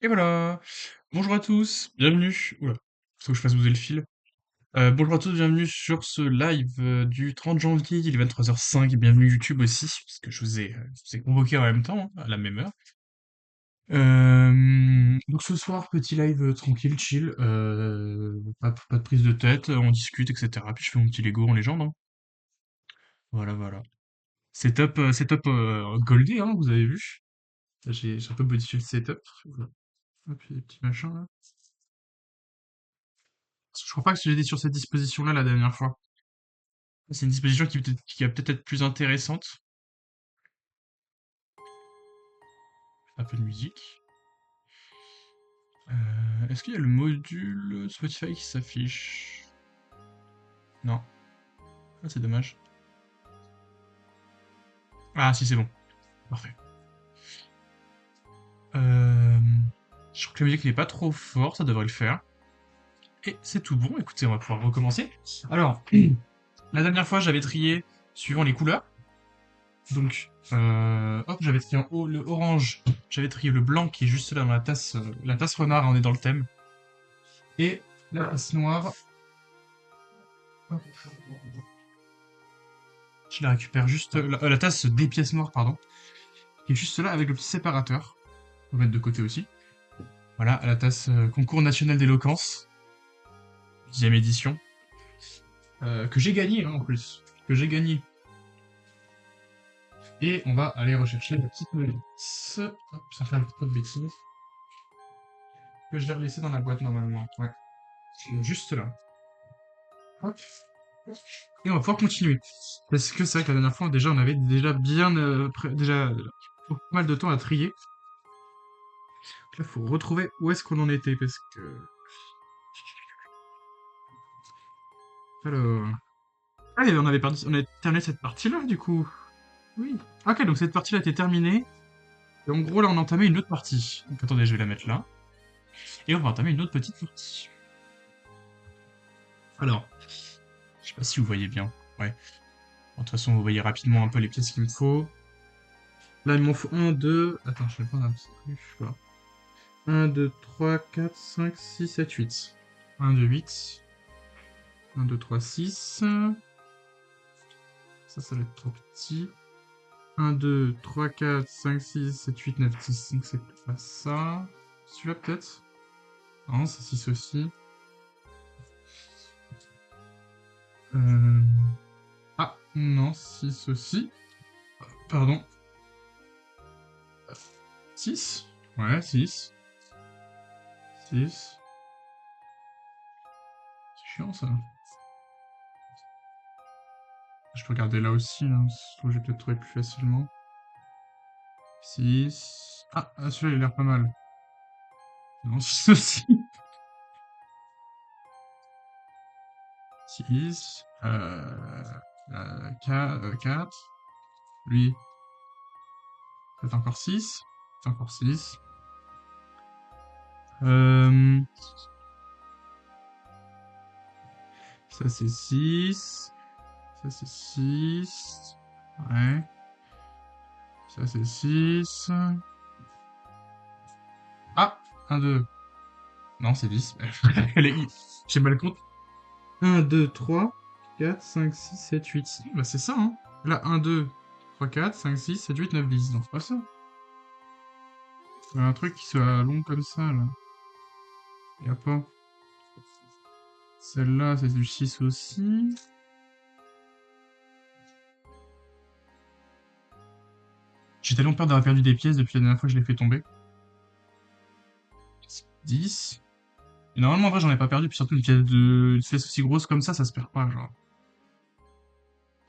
Et voilà! Bonjour à tous, bienvenue. Oula, faut que je fasse bouger le fil. Bonjour à tous, bienvenue sur ce live du 30 janvier, il est 23h05, et bienvenue YouTube aussi, parce que je vous ai convoqué en même temps, hein, à la même heure. Donc ce soir, petit live tranquille, chill, pas de prise de tête, on discute, etc. Puis je fais mon petit Lego en légende, hein. Voilà, voilà. Setup goldé, hein, vous avez vu. Là, j'ai un peu modifié le setup. Voilà. Hop, il y a des petits machins là. Je crois pas que j'étais sur cette disposition-là la dernière fois. C'est une disposition qui va peut-être être plus intéressante. Un peu de musique. Est-ce qu'il y a le module Spotify qui s'affiche? Non. Ah, c'est dommage. Ah, si, c'est bon. Parfait. Euh, je crois que la musique n'est pas trop forte, ça devrait le faire. Et c'est tout bon. Écoutez, on va pouvoir recommencer. Alors, la dernière fois, j'avais trié suivant les couleurs. Donc, hop, j'avais trié en haut le orange, j'avais trié le blanc qui est juste là dans la tasse renard, on est dans le thème. Et la tasse noire, hop, je la récupère juste, la tasse des pièces noires, pardon, qui est juste là avec le petit séparateur. On va mettre de côté aussi. Voilà, la tasse concours national d'éloquence, 10e édition, que j'ai gagné hein, en plus, que j'ai gagné. Et on va aller rechercher la petite notice. Hop, ça fait un petit peu de bêtises. Que je vais relaisser dans la boîte normalement. Ouais, c'est juste là. Hop. Et on va pouvoir continuer. Parce que c'est vrai que la dernière fois, déjà, on avait déjà bien, pas mal de temps à trier. Donc là, faut retrouver où est-ce qu'on en était, parce que... Alors... Ah, et on avait perdu, on a terminé cette partie-là, du coup. Oui. Ok, donc cette partie-là était terminée. Et en gros, là, on a entamé une autre partie. Donc attendez, je vais la mettre là. Et on va entamer une autre petite partie. Alors, je sais pas si vous voyez bien. Ouais. Bon, de toute façon, vous voyez rapidement un peu les pièces qu'il me faut. Là, il m'en faut un, deux... Attends, je vais prendre un petit truc, je sais pas. 1, 2, 3, 4, 5, 6, 7, 8. 1, 2, 8. 1, 2, 3, 6. Ça doit être trop petit. 1, 2, 3, 4, 5, 6, 7, 8, 9, 10. Donc c'est pas ça. Celui-là peut-être. Non, c'est 6 aussi. Euh... Ah, non, 6 aussi. Pardon. 6. Ouais, 6. 6. C'est chiant ça. Je peux regarder là aussi, hein. Je vais peut-être trouver plus facilement. 6. Ah, celui-là il a l'air pas mal. Non, 6 aussi. 6. 4. Lui, peut-être encore 6. Encore 6. Euh, ça c'est 6. Ça c'est 6. Ouais. Ça c'est 6. Ah, un 2. Non, c'est 10. J'ai mal compte. 1, 2, 3, 4, 5, 6, 7, 8. Bah c'est ça, hein. Là, 1, 2, 3, 4, 5, 6, 7, 8, 9, 10. Non, c'est pas ça. Faut un truc qui soit long comme ça, là. Y a pas. Celle-là, c'est du 6 aussi. J'ai tellement peur d'avoir perdu des pièces depuis la dernière fois que je l'ai fait tomber. 10. Et normalement, en vrai, j'en ai pas perdu. Puis surtout, une pièce aussi grosse comme ça se perd pas, genre.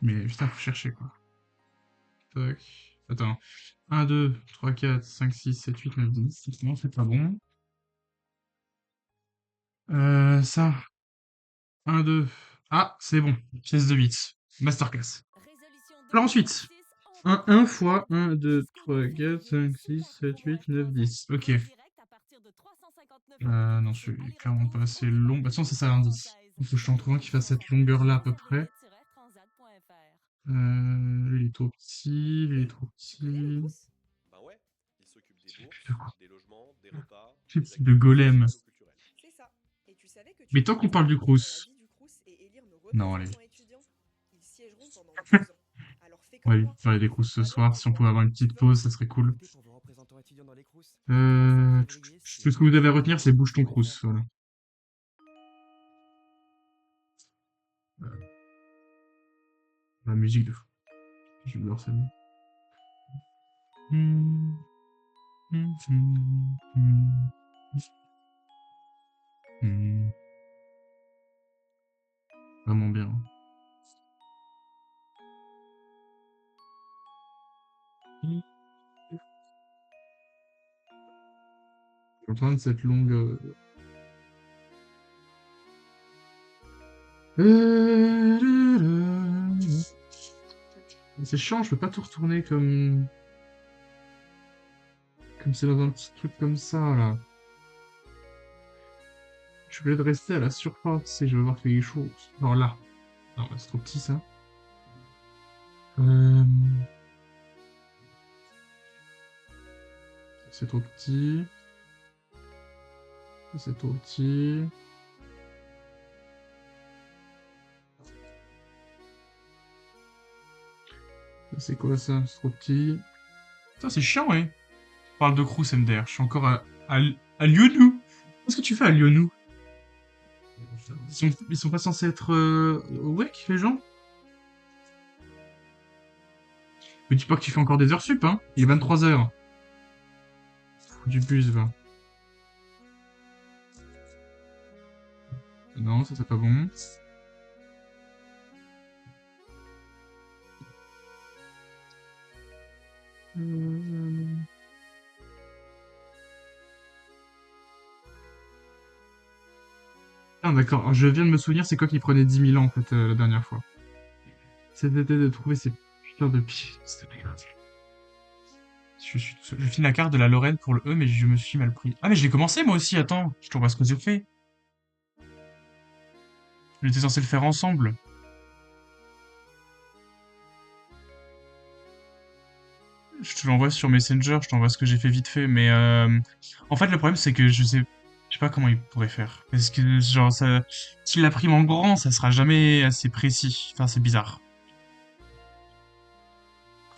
Mais putain, faut chercher, quoi. Tac. Attends. 1, 2, 3, 4, 5, 6, 7, 8, 9, 10. Non, c'est pas bon. Ça. 1, 2. Ah, c'est bon. Pièce de 8. Masterclass. Alors ensuite. 1 fois 1, 2, 3, 4, 5, 6, 7, 8, 9, 10. Ok. Non, celui-là est clairement pas assez long. Bah, de toute façon, ça sert à 10. Il faut que je t'en trouve un qui fasse cette longueur-là à peu près. Lui, il est trop petit, lui, il est trop petit. C'est plus de quoi. des repas, des De activités golem. sociales ou culturelles. C'est ça. Et tu savais que tu Mais tant peux qu'on parle du t'impliquer dans la Crous. vie du Crous et élire nos Non, allez. représentants étudiants? Ils siégeront pendant 12 ans. Alors fais On va comme vite moi. parler des Crous ce Abonne-toi soir. pour Si on voir pouvait les avoir une coups qui petite veulent. pause, ça serait Pour cool. voter pour vos représentants étudiants dans les Crous, rendez-vous au 5 février sur Tout ce que vous devez retenir, c'est bouge ton Crous. crous.fr. Voilà. La musique de fou. Je vais celle-là. Vraiment bien. Je suis en train de cette longue. C'est chiant, je peux pas tout retourner comme c'est dans un petit truc comme ça là. Je voulais rester à la surface et je vais voir quelque chose. Non là. Non, c'est trop petit ça. Euh, C'est trop petit. C'est trop petit. C'est quoi ça? C'est trop petit. Putain, c'est chiant, ouais. On parle de Crous MDR. Je suis encore à Lyonou. Qu'est-ce que tu fais à Lyonou? Ils sont pas censés être awake, les gens? Me dis pas que tu fais encore des heures sup, hein? Il est 23 heures. Du bus, va. Non, ça c'est pas bon. Euh, Ah, d'accord. Alors, je viens de me souvenir, c'est quoi qui prenait 10 000 ans, en fait, la dernière fois. C'était de trouver ces putains de pieds. C'était pas grave. Je suis tout seul. Je finis la carte de la Lorraine pour le E, mais je me suis mal pris. Ah, mais je l'ai commencé, moi aussi, attends. Je te vois ce que j'ai fait. On était censé le faire ensemble. Je te l'envoie sur Messenger, je t'envoie ce que j'ai fait vite fait, mais en fait le problème c'est que je sais pas comment il pourrait faire. Parce que genre ça, s'il l'imprime en grand, ça sera jamais assez précis. Enfin c'est bizarre.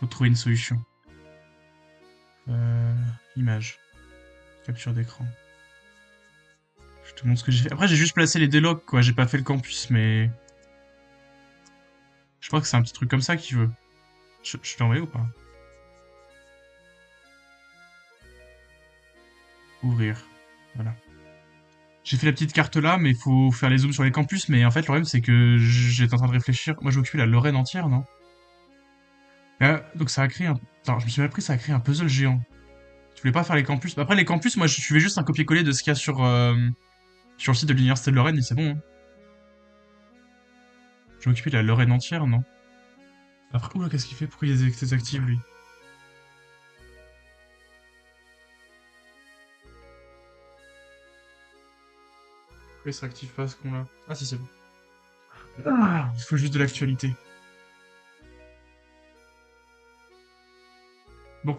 Faut trouver une solution. Euh, Image, capture d'écran. Je te montre ce que j'ai fait. Après j'ai juste placé les délogs quoi, j'ai pas fait le campus, mais je crois que c'est un petit truc comme ça qu'il veut. Je t'ai envoyé ou pas? Ouvrir. Voilà. J'ai fait la petite carte là, mais il faut faire les zooms sur les campus. Mais en fait, le problème, c'est que j'étais en train de réfléchir. Moi, je m'occupe de la Lorraine entière, non? Donc, ça a créé un. Attends, je me suis mal pris, ça a créé un puzzle géant. Je voulais pas faire les campus. Après, les campus, moi, je fais juste un copier-coller de ce qu'il y a sur le site de l'Université de Lorraine, et c'est bon, hein. Je m'occupe de la Lorraine entière, non? Après, oula, qu'est-ce qu'il fait? Pourquoi il est désactive, lui? Pourquoi il se réactive pas, ce con-là? Ah, si, c'est bon. Ah, il faut juste de l'actualité. Bon,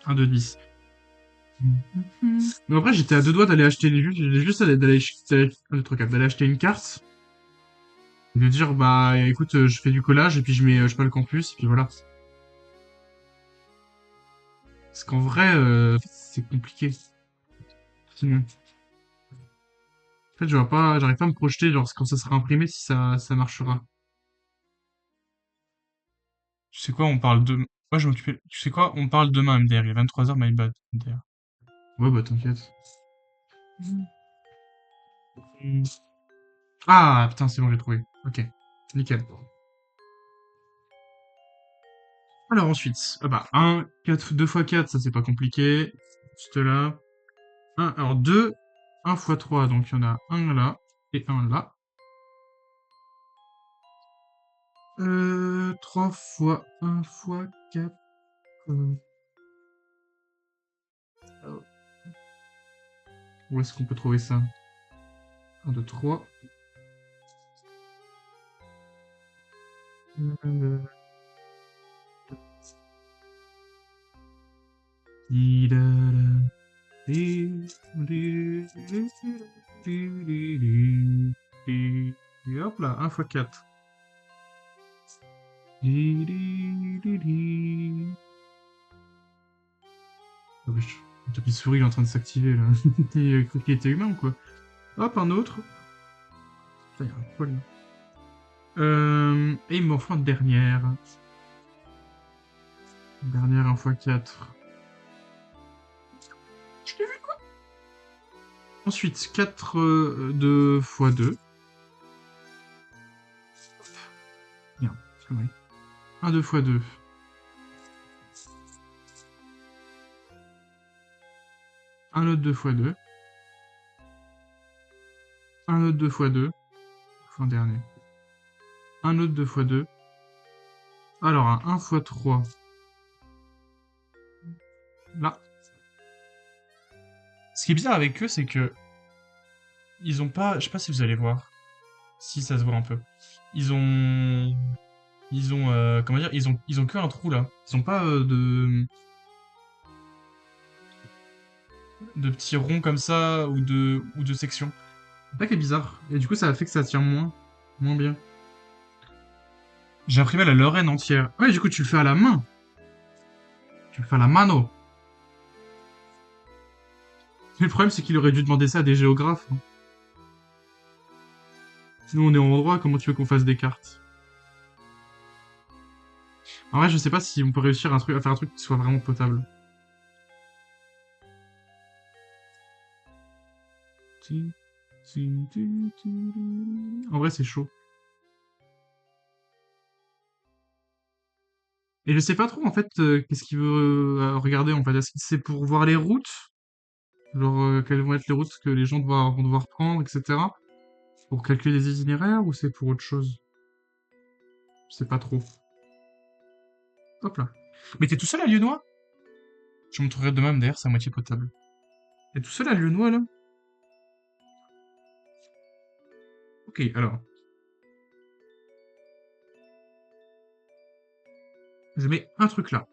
1, 2, 10. Mais après, j'étais à deux doigts d'aller acheter d'aller acheter une carte. Et de dire, bah, écoute, je fais du collage, et puis je mets le campus, et puis voilà. Parce qu'en vrai, c'est compliqué. Sinon. En fait, j'arrive pas à me projeter, genre, quand ça sera imprimé, si ça marchera. Tu sais quoi, on parle de... Moi, je m'occupais... Tu sais quoi, on parle demain, MDR. Il est 23 h, my bad, MDR. Ouais, bah, t'inquiète. Hmm. Ah, putain, c'est bon, j'ai trouvé. Ok. Nickel. Alors ensuite, ah bah, 1, 4, 2 fois 4, ça c'est pas compliqué. Juste là. Alors 2, 1 fois 3, donc il y en a un là et un là. 3 fois 1 fois 4. Où est-ce qu'on peut trouver ça? 1, 2, 3. Et hop là, 1 x 4. Oh, wesh. Le tapis de souris il est en train de s'activer là. Il a cru qu'il était humain ou quoi? Hop, un autre. Putain, il y a un poil là. Et il m'en faut une dernière. Dernière 1 x 4. Je l'ai vu quoi? Ensuite, 4 2 x 2. Bien, c'est connerie. 1 2 x 2. Un autre 2 x 2. Un autre 2 x 2. Enfin, dernier. Un autre 2 x 2. Alors, un 1 x 3. Là. Ce qui est bizarre avec eux, c'est que ils ont pas. Je sais pas si vous allez voir. Si ça se voit un peu. Ils ont. Comment dire? Ils ont que un trou là. Ils ont pas de petits ronds comme ça ou de sections. C'est ça qui est bizarre. Et du coup, ça fait que ça tient moins bien. J'ai imprimé la Lorraine entière. Ouais, du coup, tu le fais à la main. Tu le fais à la mano. Mais le problème, c'est qu'il aurait dû demander ça à des géographes, hein. Sinon, on est en droit, comment tu veux qu'on fasse des cartes? En vrai, je sais pas si on peut réussir à faire un truc qui soit vraiment potable. En vrai, c'est chaud. Et je sais pas trop, en fait, qu'est-ce qu'il veut regarder, en fait. Est-ce que c'est pour voir les routes? Genre, quelles vont être les routes que les gens vont devoir prendre, etc. Pour calculer des itinéraires, ou c'est pour autre chose? Je sais pas trop. Hop là. Mais t'es tout seul à Lieunois? Je montrerai de même, d'ailleurs, c'est à moitié potable. T'es tout seul à Lieunois, là? Ok, alors. Je mets un truc là.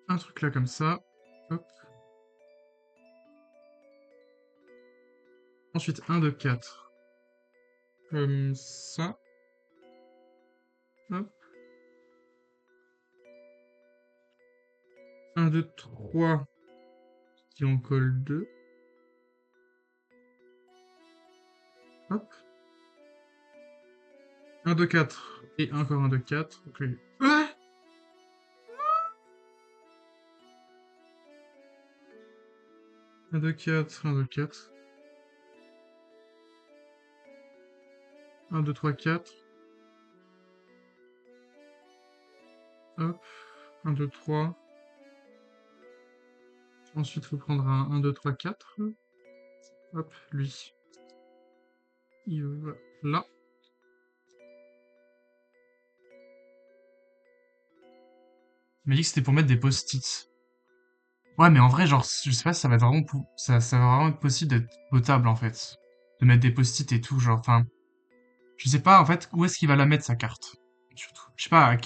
Un truc là, comme ça. Hop. Ensuite, un de 4. Comme ça. Hop. Un de 3. Qui en colle 2. Hop. Un de 4. Et encore un de 4. Ok. Ouais. Un de 4. Un de 4. 1, 2, 3, 4. Hop. 1, 2, 3. Ensuite, il faut prendre un 1, 2, 3, 4. Hop, lui. Il va là. Il m'a dit que c'était pour mettre des post-it. Ouais, mais en vrai, genre, je sais pas si ça va être vraiment, ça va vraiment être possible d'être potable, en fait. De mettre des post-it et tout, genre, enfin, je sais pas, en fait, où est-ce qu'il va la mettre, sa carte. Surtout. Je sais pas, à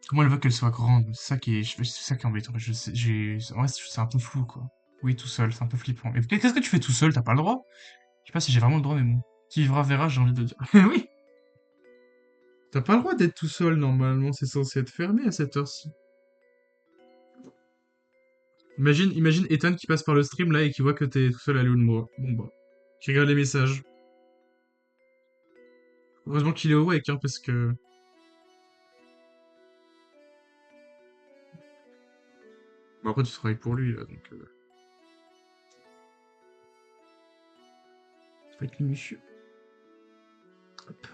comment elle veut qu'elle soit grande. C'est ça qui est embêtant. Je sais, en vrai, c'est un peu flou, quoi. Oui, tout seul, c'est un peu flippant. Mais qu'est-ce que tu fais tout seul? T'as pas le droit? Je sais pas si j'ai vraiment le droit, mais bon. Qui vivra verra, j'ai envie de dire. Oui! T'as pas le droit d'être tout seul, normalement, c'est censé être fermé à cette heure-ci. Imagine Ethan qui passe par le stream là et qui voit que t'es tout seul à Lune-moi. Bon bah. Qui regarde les messages. Heureusement qu'il est awake, hein, parce que. Bon, après, tu travailles pour lui, là, donc. Ça va être minutieux. Hop.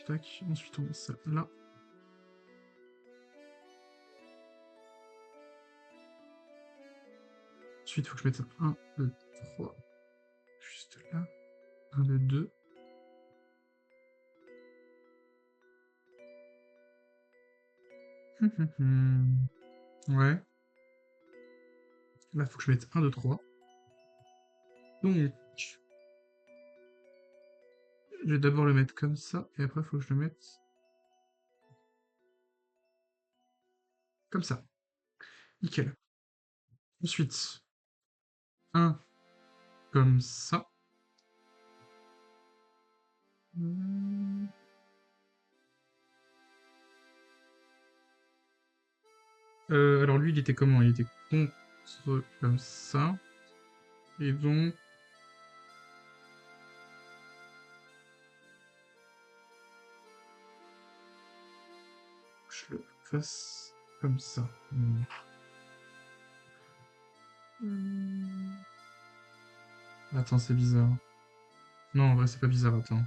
Tac. Ensuite, on met ça là. Ensuite, il faut que je mette 1, 2, 3. Juste là. 1, 2, 2. Ouais. Là, il faut que je mette 1, 2, 3. Donc, je vais d'abord le mettre comme ça, et après, il faut que je le mette Comme ça. Nickel. Ensuite, un comme ça. Mmh. Alors lui, il était comment? Il était contre comme ça. Et donc, je le fasse comme ça. Mmh. Attends, c'est bizarre. Non, en vrai, c'est pas bizarre, attends.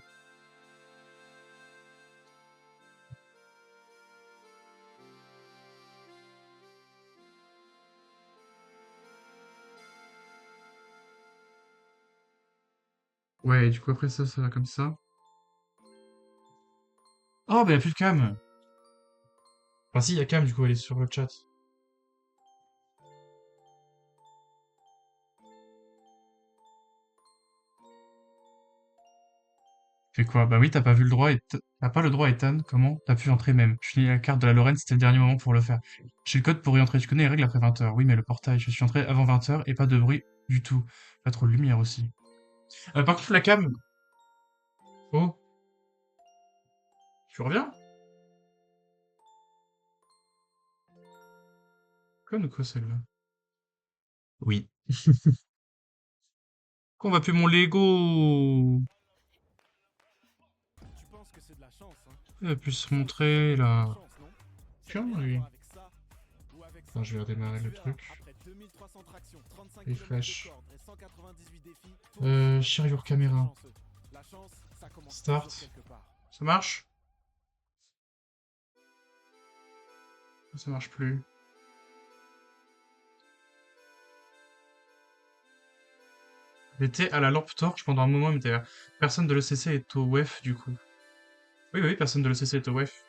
Ouais, du coup, après ça, ça va comme ça. Oh, bah, y a plus de cam. Enfin, si, y a cam, du coup, elle est sur le chat. Fais quoi? Bah oui, t'as pas vu le droit et t'as pas le droit, Ethan. Comment? T'as pu entrer même. Je finis la carte de la Lorraine, c'était le dernier moment pour le faire. J'ai le code pour y entrer. Tu connais les règles après 20h. Oui, mais le portail, je suis entré avant 20h et pas de bruit du tout. Pas trop de lumière aussi. Par contre, la cam. Oh, tu reviens? Conne ou quoi, celle-là? Oui. Qu'on va plus mon Lego? Tu penses que c'est de la chance, hein? Elle va plus se Ça aussi, ça montrer, doit être de la là. chance, non? Ça n'a Tiens, rien à lui. voir avec ça ou avec Attends, ça. je vais redémarrer le Celui-là, truc. après 2300 tractions, 35 km de Refresh. corde et 198 défis, toi aussi, Share your tu peux être camera. chanceux. La chance, ça commence toujours Start. quelque part. Ça marche? Ça marche plus. J'étais à la lampe torche pendant un moment, mais personne de l'ECC est au WEF, du coup. Oui, oui, personne de l'ECC est au WEF.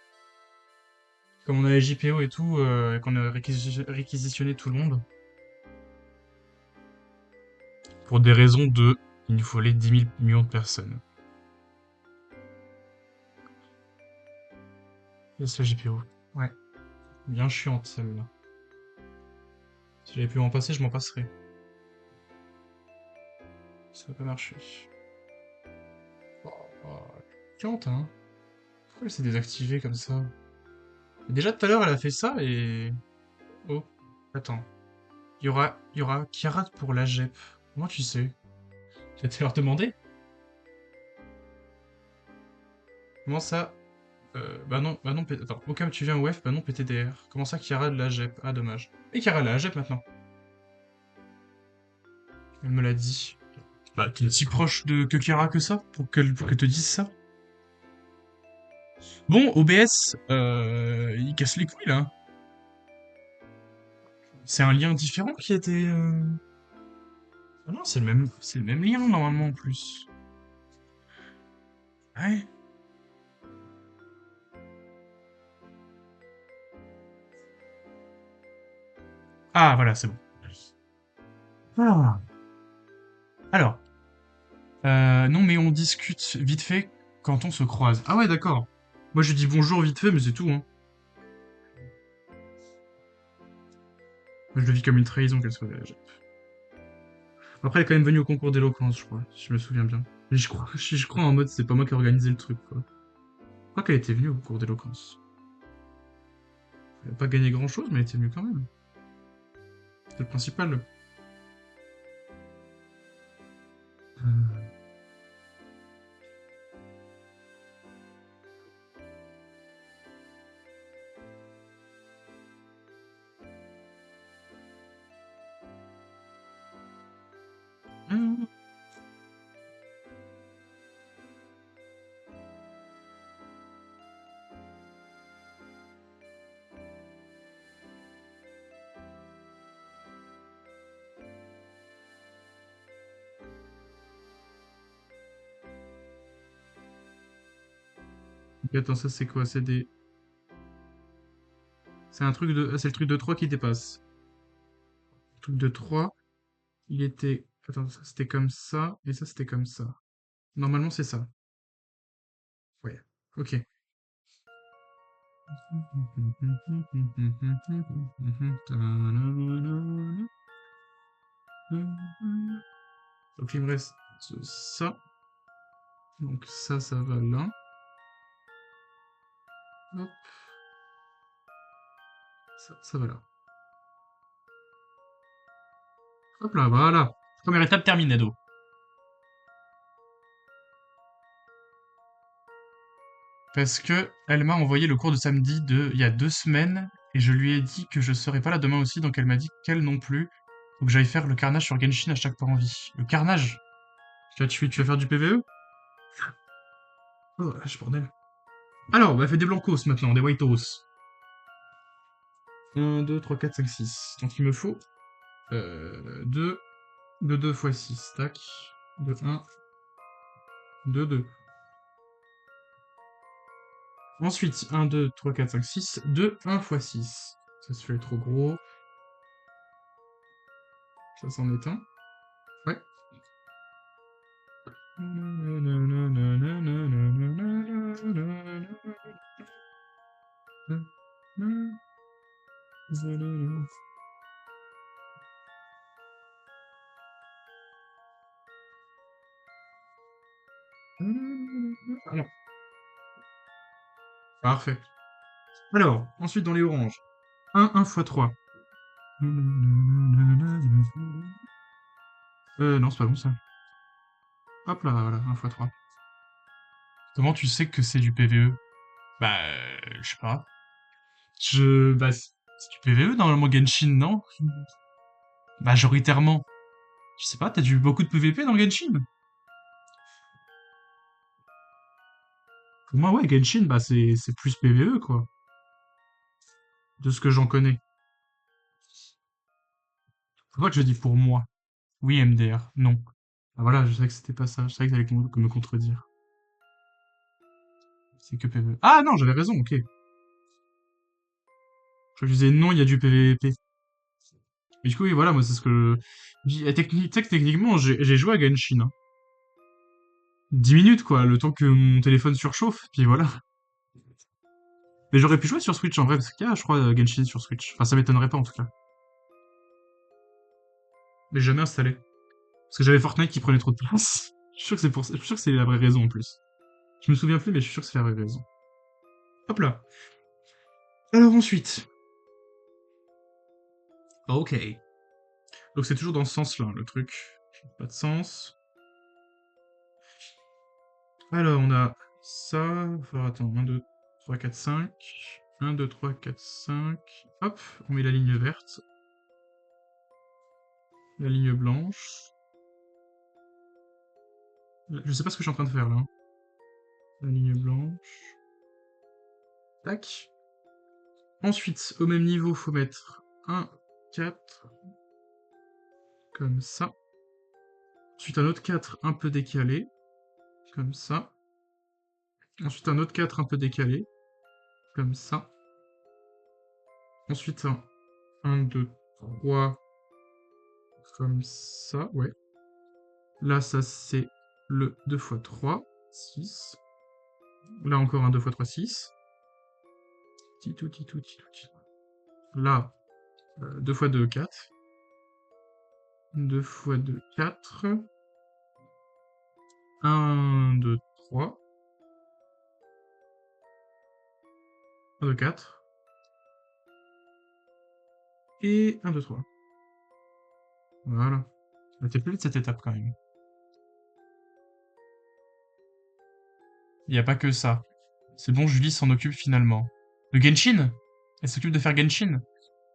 Comme on a les JPO et tout, et qu'on a réquisitionné tout le monde, pour des raisons de... Il nous fallait 10 000 millions de personnes. Laisse la JPO. Ouais. Bien chiante, celle-là. Si j'avais pu m'en passer, je m'en passerais. Ça va pas marcher. Oh, oh, chiante, hein. Pourquoi elle s'est désactivée comme ça? Déjà, tout à l'heure, elle a fait ça, et... Oh, attends. Il y aura Kiarat pour la GEP. Comment tu sais? Tu vas te leur demander? Comment ça? Bah non, attends, au cas où tu viens au WEF, bah non, PTDR. Comment ça, Kiara de la GEP? Ah, dommage. Et Kiara de la GEP maintenant. Elle me l'a dit. Bah, t'es si proche que Kiara que ça, pour qu'elle te dise ça. Bon, OBS, il casse les couilles, là. C'est un lien différent qui a été... Ah non, c'est le même lien, normalement, en plus. Ouais. Ah, voilà, c'est bon. Ah. Alors, non, mais on discute vite fait quand on se croise. Ah ouais, d'accord. Moi, je dis bonjour vite fait, mais c'est tout, hein. Moi, je le vis comme une trahison qu'elle soit de la GEP. Après, elle est quand même venue au concours d'éloquence, je crois, si je me souviens bien. Mais je crois en mode, c'est pas moi qui ai organisé le truc, quoi. Je crois qu'elle était venue au concours d'éloquence. Elle a pas gagné grand-chose, mais elle était venue quand même. C'est le principal. Euh, hum, ok, attends, ça c'est quoi? C'est des... C'est un truc de... Ah, c'est le truc de 3 qui dépasse. Le truc de 3, il était... Attends, ça c'était comme ça, et ça c'était comme ça. Normalement, c'est ça. Ouais. Ok. Donc il me reste ça. Donc ça va là. Hop. Ça va là. Hop là, voilà. Première étape terminée, Do. Parce que elle m'a envoyé le cours de samedi il y a 2 semaines, et je lui ai dit que je serais pas là demain aussi, donc elle m'a dit qu'elle non plus. Faut que j'aille faire le carnage sur Genshin à chaque pas en vie. Le carnage? Tu vas faire du PVE? Oh, lâche, bordel. Alors, on va faire des blancos maintenant, des whiteos. 1, 2, 3, 4, 5, 6. Donc il me faut 2 de 2 x 6. Tac. De 1, de 2. Ensuite, 1, 2, 3, 4, 5, 6. De 1 x 6. Ça se fait trop gros. Ça c'en est un. Ouais. Alors, parfait. Alors, ensuite dans les oranges. 1 x 3. Non, c'est pas bon ça. Hop là, voilà, 1 x 3. Comment tu sais que c'est du PVE? Bah, je sais pas. Bah, c'est du PVE dans le mot Genshin, non? Majoritairement. Je sais pas, t'as vu beaucoup de PVP dans Genshin? Pour moi, ouais, Genshin, bah, c'est plus PVE, quoi. De ce que j'en connais. Pourquoi que je dis pour moi? Oui, MDR, non. Ah voilà, je savais que c'était pas ça. Je savais que t'allais me contredire. C'est que PVE. Ah non, j'avais raison, ok. Je disais non, il y a du PVP. Mais du coup, oui, voilà, moi, c'est ce que... Tu sais que techniquement, j'ai joué à Genshin, hein. 10 minutes, quoi, le temps que mon téléphone surchauffe, puis voilà. Mais j'aurais pu jouer sur Switch, en vrai, parce qu'il y a, je crois, Genshin sur Switch. Enfin, ça m'étonnerait pas, en tout cas. Mais jamais installé. Parce que j'avais Fortnite qui prenait trop de place. Je suis sûr que je suis sûr que c'est la vraie raison, en plus. Je me souviens plus, mais je suis sûr que c'est la vraie raison. Hop là. Alors ensuite. Ok. Donc c'est toujours dans ce sens-là, le truc. Pas de sens. Alors, on a ça. Enfin, attends, 1, 2, 3, 4, 5. 1, 2, 3, 4, 5. Hop, on met la ligne verte. La ligne blanche. Je sais pas ce que je suis en train de faire, là. La ligne blanche. Tac. Ensuite, au même niveau, faut mettre 1, 4. Comme ça. Ensuite, un autre 4 un peu décalé. Comme ça. Ensuite, un autre 4 un peu décalé. Comme ça. Ensuite, un 1, 2, 3. Comme ça, ouais. Là, ça, c'est le 2 x 3, 6. Là, encore un 2 x 3, 6. Titou, titou, titou, titou. Là, 2 x 2, 4. 2 x 2, 4. 1, 2, 3. 1, 2, 4. Et 1, 2, 3. Voilà. Ça t'es plus vite cette étape quand même. Il n'y a pas que ça. C'est bon, Julie s'en occupe finalement. Le Genshin? Elle s'occupe de faire Genshin?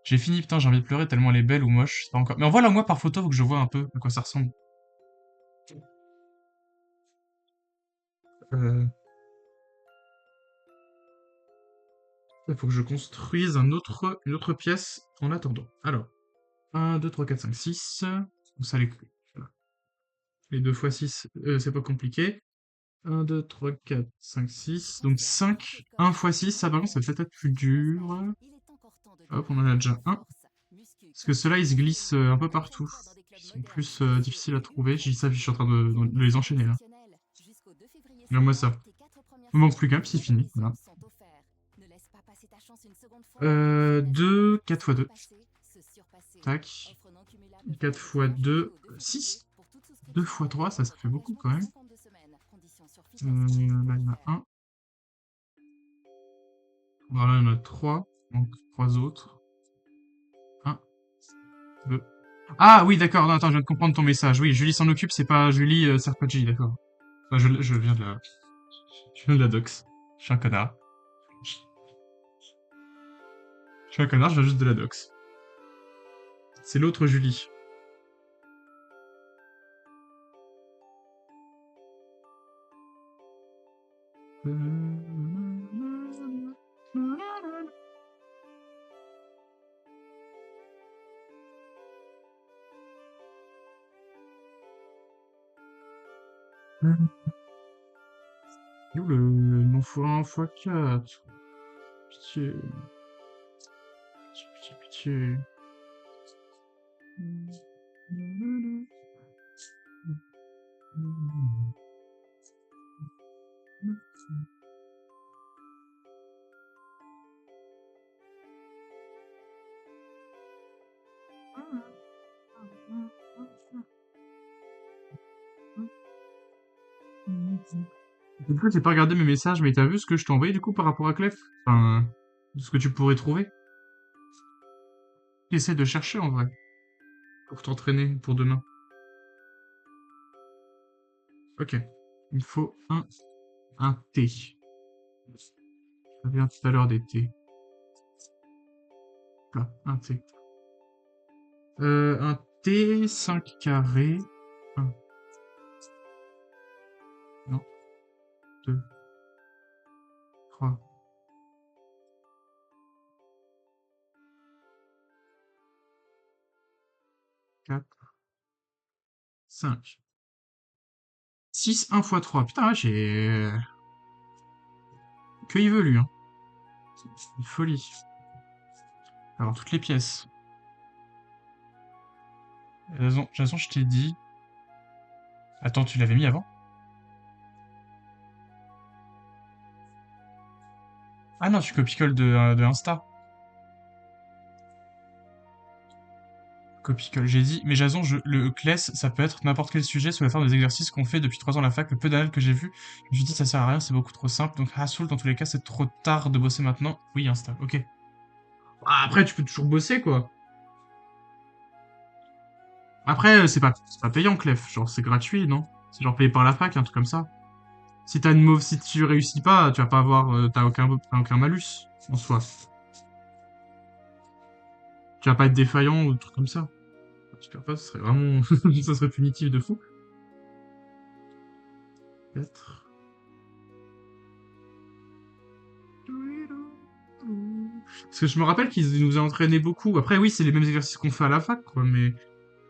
J'ai fini, putain, j'ai envie de pleurer tellement elle est belle ou moche, c'est pas encore. Mais envoie-la moi par photo, faut que je vois un peu à quoi ça ressemble. Euh... Il faut que je construise une autre pièce en attendant. Alors, 1, 2, 3, 4, 5, 6. Donc ça, voilà. Les 2 x 6, c'est pas compliqué. 1, 2, 3, 4, 5, 6. Donc 5, 1 x 6, ça balance, ça va peut-être être plus dur. Hop, on en a déjà un. Parce que ceux-là, ils se glissent un peu partout. Ils sont plus difficiles à trouver. J'ai ça, je suis en train de les enchaîner là. Regarde-moi ça. Il me manque plus qu'un, puis c'est fini. Voilà. 2, 4 fois 2. Tac. 4 fois 2, 6. 2 fois 3, ça fait beaucoup quand même. Là, il y en a un. Voilà, il y en a 3. Donc 3 autres. 1, 2. Ah oui, d'accord. Non, attends, je viens de comprendre ton message. Oui, Julie s'en occupe, c'est pas Julie Serpaggi, d'accord. Enfin, je viens de la... Je viens de la dox. Je suis un connard. Je suis un connard, je viens juste de la dox. C'est l'autre Julie. Où le non x1 x4? Pitié. Pitié, pitié. Du coup, j'ai pas regardé mes messages, mais t'as vu ce que je t'ai envoyé du coup par rapport à Clef? Enfin, ce que tu pourrais trouver? Essaie de chercher en vrai, pour t'entraîner pour demain. Ok. Il me faut un thé. Ça vient tout à l'heure des thés. Là, un thé. Un thé 5 carrés. 1, non, 2, 3, 4, 5. 6, 1 x 3. Putain, ouais, j'ai... Que il veut, lui, hein. C'est une folie. Alors, toutes les pièces. Jason, je t'ai dit... Attends, tu l'avais mis avant? Ah non, tu copie-colle de Insta. Copie-colle, j'ai dit. Mais Jason, le CLES, ça peut être n'importe quel sujet sous la forme des exercices qu'on fait depuis 3 ans à la fac. Le peu d'années que j'ai vu, je me suis dit, ça sert à rien, c'est beaucoup trop simple. Donc, Hassoul, dans tous les cas, c'est trop tard de bosser maintenant. Oui, Insta, ok. Ah, après, tu peux toujours bosser, quoi. Après, c'est pas payant, Clef. Genre, c'est gratuit, non? C'est genre payé par la fac, un truc comme ça. Si t'as une mauvaise, si tu réussis pas, tu vas pas avoir, t'as aucun malus, en soi. Tu vas pas être défaillant ou des trucs comme ça. Tu perds pas, ce serait vraiment, ça serait punitif de fou. 4. Parce que je me rappelle qu'ils nous ont entraîné beaucoup. Après, oui, c'est les mêmes exercices qu'on fait à la fac, quoi, mais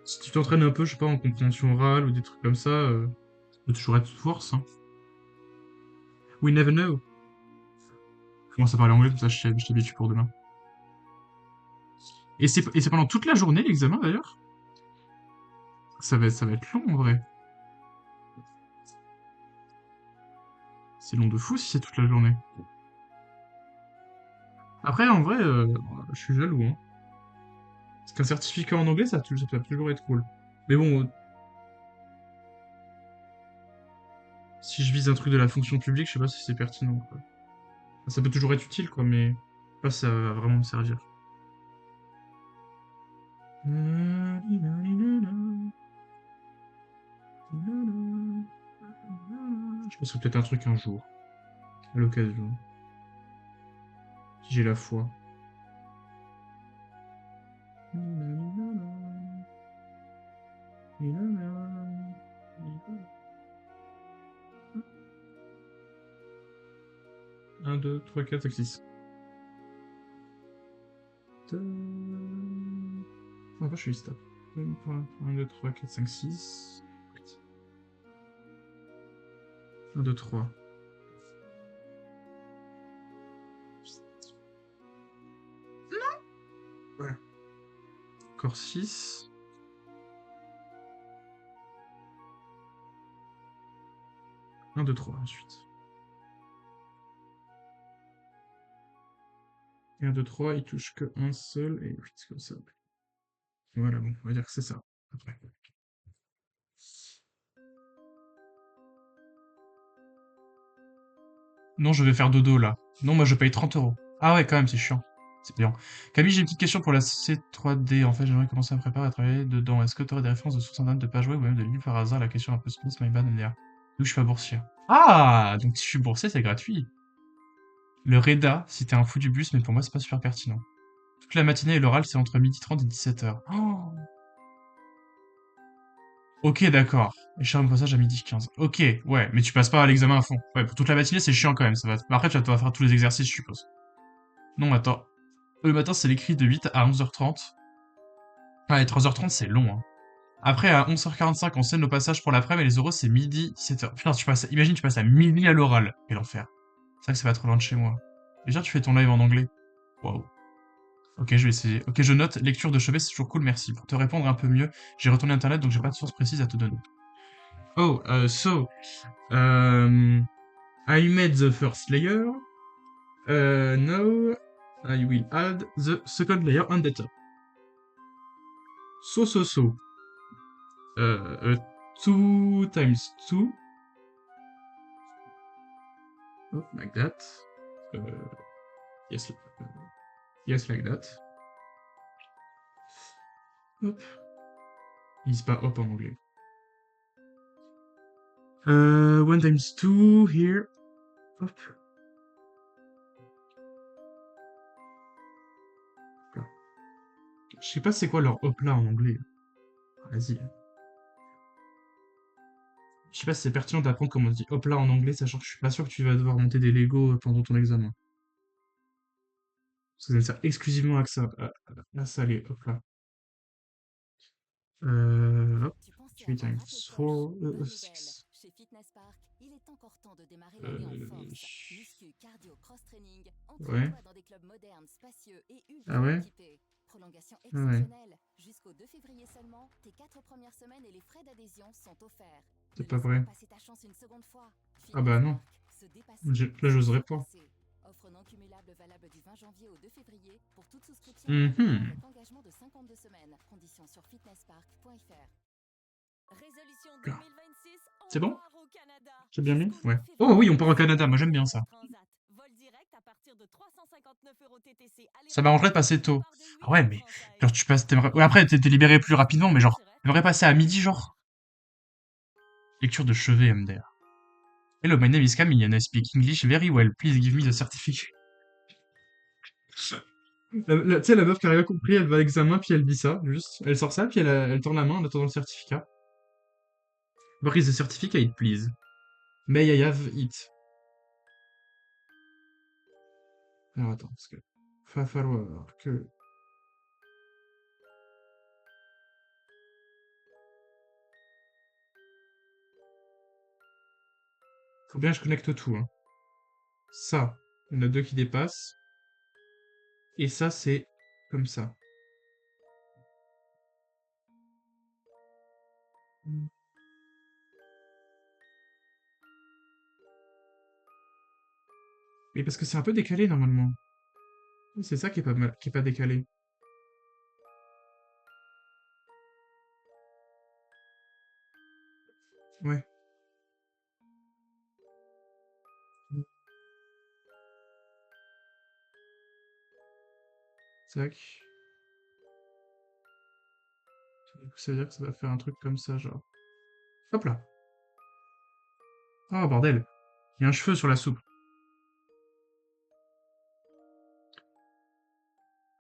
si tu t'entraînes un peu, je sais pas, en compréhension orale ou des trucs comme ça, ça peut toujours être de force, hein. We never know. Je commence à parler anglais, comme ça je t'habitue pour demain. Et c'est pendant toute la journée, l'examen, d'ailleurs? Ça va être long, en vrai. C'est long de fou si c'est toute la journée. Après, en vrai, je suis jaloux, hein. Parce qu'un certificat en anglais, ça peut toujours être cool. Mais bon, si je vise un truc de la fonction publique, je sais pas si c'est pertinent, quoi. Enfin, ça peut toujours être utile, quoi, mais je sais pas si ça va vraiment me servir. Je penserai peut-être un truc un jour, à l'occasion, si j'ai la foi. 1, 2, 3, 4, 5, 6. Non, pas je suis stop. 1, 2, 3, 4, 5, 6. 1, 2, 3. Ouais. Encore 6. 1, 2, 3 ensuite. 1, 2, 3, il touche que un seul, et oui, c'est comme ça. Voilà, bon, on va dire que c'est ça, après. Non, je vais faire dodo, là. Non, moi, je paye 30 €. Ah ouais, quand même, c'est chiant. C'est payant. Camille, j'ai une petite question pour la C3D. En fait, j'aimerais commencer à me préparer à travailler dedans. Est-ce que tu aurais des références de sources internet de pages web ou même de livres par hasard? La question un peu space, my bad, MDR. D'où je suis pas boursier. Ah! Donc si je suis boursier, c'est gratuit. Le REDA, si t'es un fou du bus, mais pour moi, c'est pas super pertinent. Toute la matinée et l'oral, c'est entre 12h30 et 17h. Oh! Ok, d'accord. Et charme passage à 12h15. Ok, ouais, mais tu passes pas à l'examen à fond. Ouais, pour toute la matinée, c'est chiant quand même. Ça va. Mais après, tu vas devoir faire tous les exercices, je suppose. Non, attends. Le matin, c'est l'écrit de 8 à 11h30. Ah, et 3h30, c'est long, hein. Après, à 11h45, on scène nos passages pour l'après, mais les oraux, c'est midi, 17h. Putain, imagine, tu passes à midi à l'oral. Quel enfer. C'est vrai que ça va trop loin de chez moi. Déjà, tu fais ton live en anglais. Waouh. Ok, je vais essayer. Ok, je note, lecture de chevet, c'est toujours cool, merci. Pour te répondre un peu mieux, j'ai retourné internet, donc j'ai pas de source précise à te donner. Oh, I made the first layer. Now, I will add the second layer on the top. So. 2 times 2. Oh, like that. Uh, yes, yes, like that. Hop. Il se pas hop en anglais. 1 times 2 here. Hop. Là. Je sais pas c'est quoi leur hop là en anglais. Vas-y. Je sais pas si c'est pertinent d'apprendre comment on dit hop là en anglais, sachant que je suis pas sûr que tu vas devoir monter des Lego pendant ton examen. Parce que ça sert exclusivement à ça, à ça les hop là. Hop. Tu pensais 3 avoir times raté 4, coche? Bonne nouvelle. 6. Chez Fitness Park, il est encore temps de démarrer l'année en force. Muscu, cardio, cross-training, Ouais. entraîne-toi dans des clubs modernes, spacieux et Ah ultra ouais? équipés. Prolongation Ah ouais. exceptionnelle. Jusqu'au 2 février seulement, tes 4 premières semaines et les frais d'adhésion sont offerts. Ne C'est pas laisse pas vrai. passer ta chance une seconde fois. Ah bah Fitness non. Park, se dépasser, Là, se j'oserais pas. surpasser. Offre non cumulable valable du 20 janvier au 2 février pour toute souscription abonnement Mhm. avec engagement de 52 semaines. Conditions sur fitnesspark.fr. Résolution Là. 2026, C'est on bon? part au Canada. J'ai bien mis? Jusqu'au Ouais. 9 Oh oui, on février, part au Canada, moi j'aime bien Southwest ça. Transat. Vol direct à partir de 359 € TTC Ça m'arrangerait de aller-retour. passer tôt. Départ de Ah ouais, 8h mais genre françaises. tu passes, t'aimerais... Ouais, Voyage après t'es consacré libéré aux plus rapidement, mais aventures genre, sur Air t'aimerais passer Canada à midi, Voyage. genre. Lecture de chevet, MDR. Hello, my name is Camille and I speak English very well. Please give me the certificate. Tu sais, la meuf qui a rien compris, elle va à l'examen, puis elle dit ça, juste. Elle sort ça, puis elle tourne la main en attendant le certificat. Where is the certificate, please? May I have it? Alors attends, parce que... Va falloir que... Faut bien que je connecte tout, hein. Ça, il y en a deux qui dépassent. Et ça, c'est comme ça. Mais parce que c'est un peu décalé, normalement. C'est ça qui est pas mal, qui est pas décalé. Ouais. Tac. Du coup, ça veut dire que ça va faire un truc comme ça, genre. Hop là. Oh, bordel. Il y a un cheveu sur la soupe.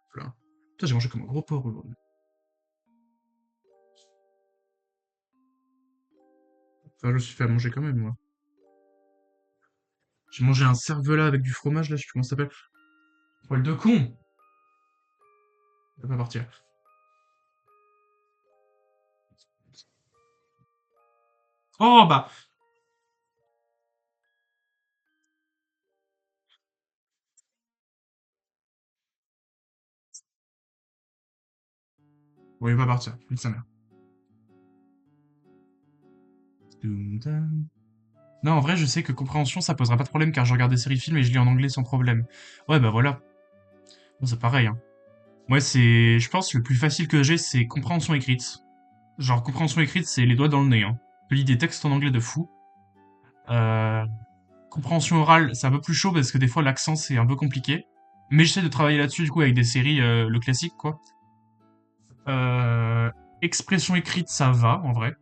Hop là. Putain, j'ai mangé comme un gros porc aujourd'hui. Enfin, je me suis fait à manger quand même, moi. J'ai mangé un cervelas avec du fromage, là, je sais plus comment ça s'appelle. Poil de con! Il va pas partir. Oh, bah! Bon, il va pas partir. Il sa mère. Doum, dam. Non, en vrai, je sais que compréhension, ça posera pas de problème car je regarde des séries films et je lis en anglais sans problème. Ouais, bah voilà. Bon, c'est pareil, hein. Moi, c'est, je pense, le plus facile que j'ai, c'est compréhension écrite. Genre, compréhension écrite, c'est les doigts dans le nez, hein. Je lis des textes en anglais de fou. Euh, Compréhension orale, c'est un peu plus chaud parce que des fois, l'accent, c'est un peu compliqué. Mais j'essaie de travailler là-dessus, du coup, avec des séries, le classique, quoi. Euh, Expression écrite, ça va, en vrai.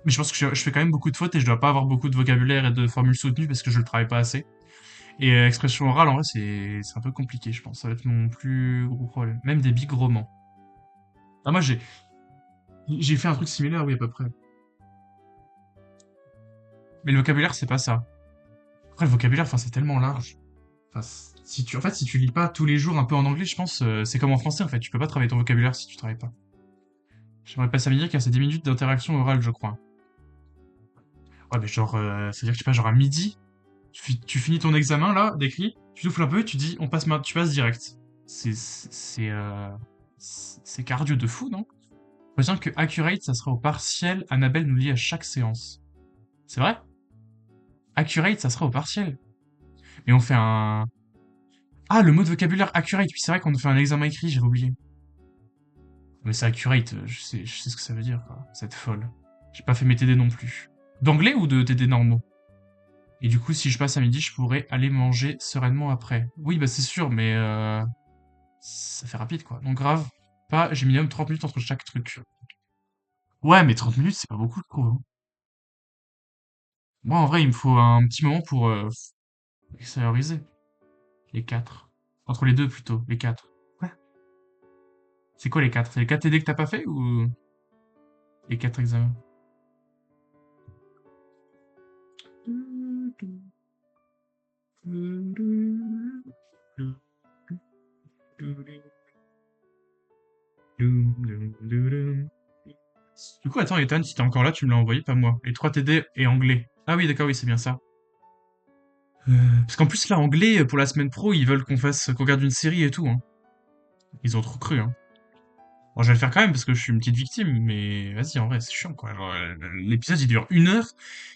Mais je pense que je fais quand même beaucoup de fautes et je dois pas avoir beaucoup de vocabulaire et de formules soutenues parce que je le travaille pas assez. Et expression orale, en vrai, c'est un peu compliqué, je pense. Ça va être mon plus gros problème. Même des big romans. Ah, moi, j'ai fait un truc similaire, oui, à peu près. Mais le vocabulaire, c'est pas ça. Après, le vocabulaire, enfin, c'est tellement large. Enfin, si tu, en fait, si tu lis pas tous les jours un peu en anglais, je pense, c'est comme en français, en fait. Tu peux pas travailler ton vocabulaire si tu travailles pas. J'aimerais pas ça me dire qu'il y a ces 10 minutes d'interaction orale, je crois. Ouais, mais genre, c'est-à-dire que je sais pas, genre à midi, tu finis ton examen, là, d'écrit, tu souffles un peu et tu dis, tu passes direct. C'est cardio de fou, non? Retiens que accurate, ça sera au partiel, Annabelle nous lit à chaque séance. C'est vrai? Accurate, ça sera au partiel. Et on fait un... Ah, le mot de vocabulaire accurate, puis c'est vrai qu'on fait un examen écrit, j'ai oublié. Mais c'est accurate, je sais ce que ça veut dire, quoi. Cette folle. J'ai pas fait mes TD non plus. D'anglais ou de TD normaux? Et du coup, si je passe à midi, je pourrais aller manger sereinement après. Oui, bah c'est sûr, mais ça fait rapide, quoi. Donc grave, pas, j'ai minimum 30 minutes entre chaque truc. Ouais, mais 30 minutes, c'est pas beaucoup, je trouve, hein. Moi, en vrai, il me faut un petit moment pour extérioriser. Les quatre. Entre les deux, plutôt. Les quatre. Ouais. C'est quoi les quatre? C'est les 4 TD que t'as pas fait ou les 4 examens? Du coup, attends, Ethan, si t'es encore là, tu me l'as envoyé, pas moi. Les 3 TD et anglais. Ah oui, d'accord, oui, c'est bien ça. Parce qu'en plus, là, anglais, pour la semaine pro, ils veulent qu'on regarde une série et tout, hein. Ils ont trop cru, hein. Bon, je vais le faire quand même parce que je suis une petite victime, mais vas-y, en vrai, c'est chiant, quoi. Genre, l'épisode, il dure 1 heure.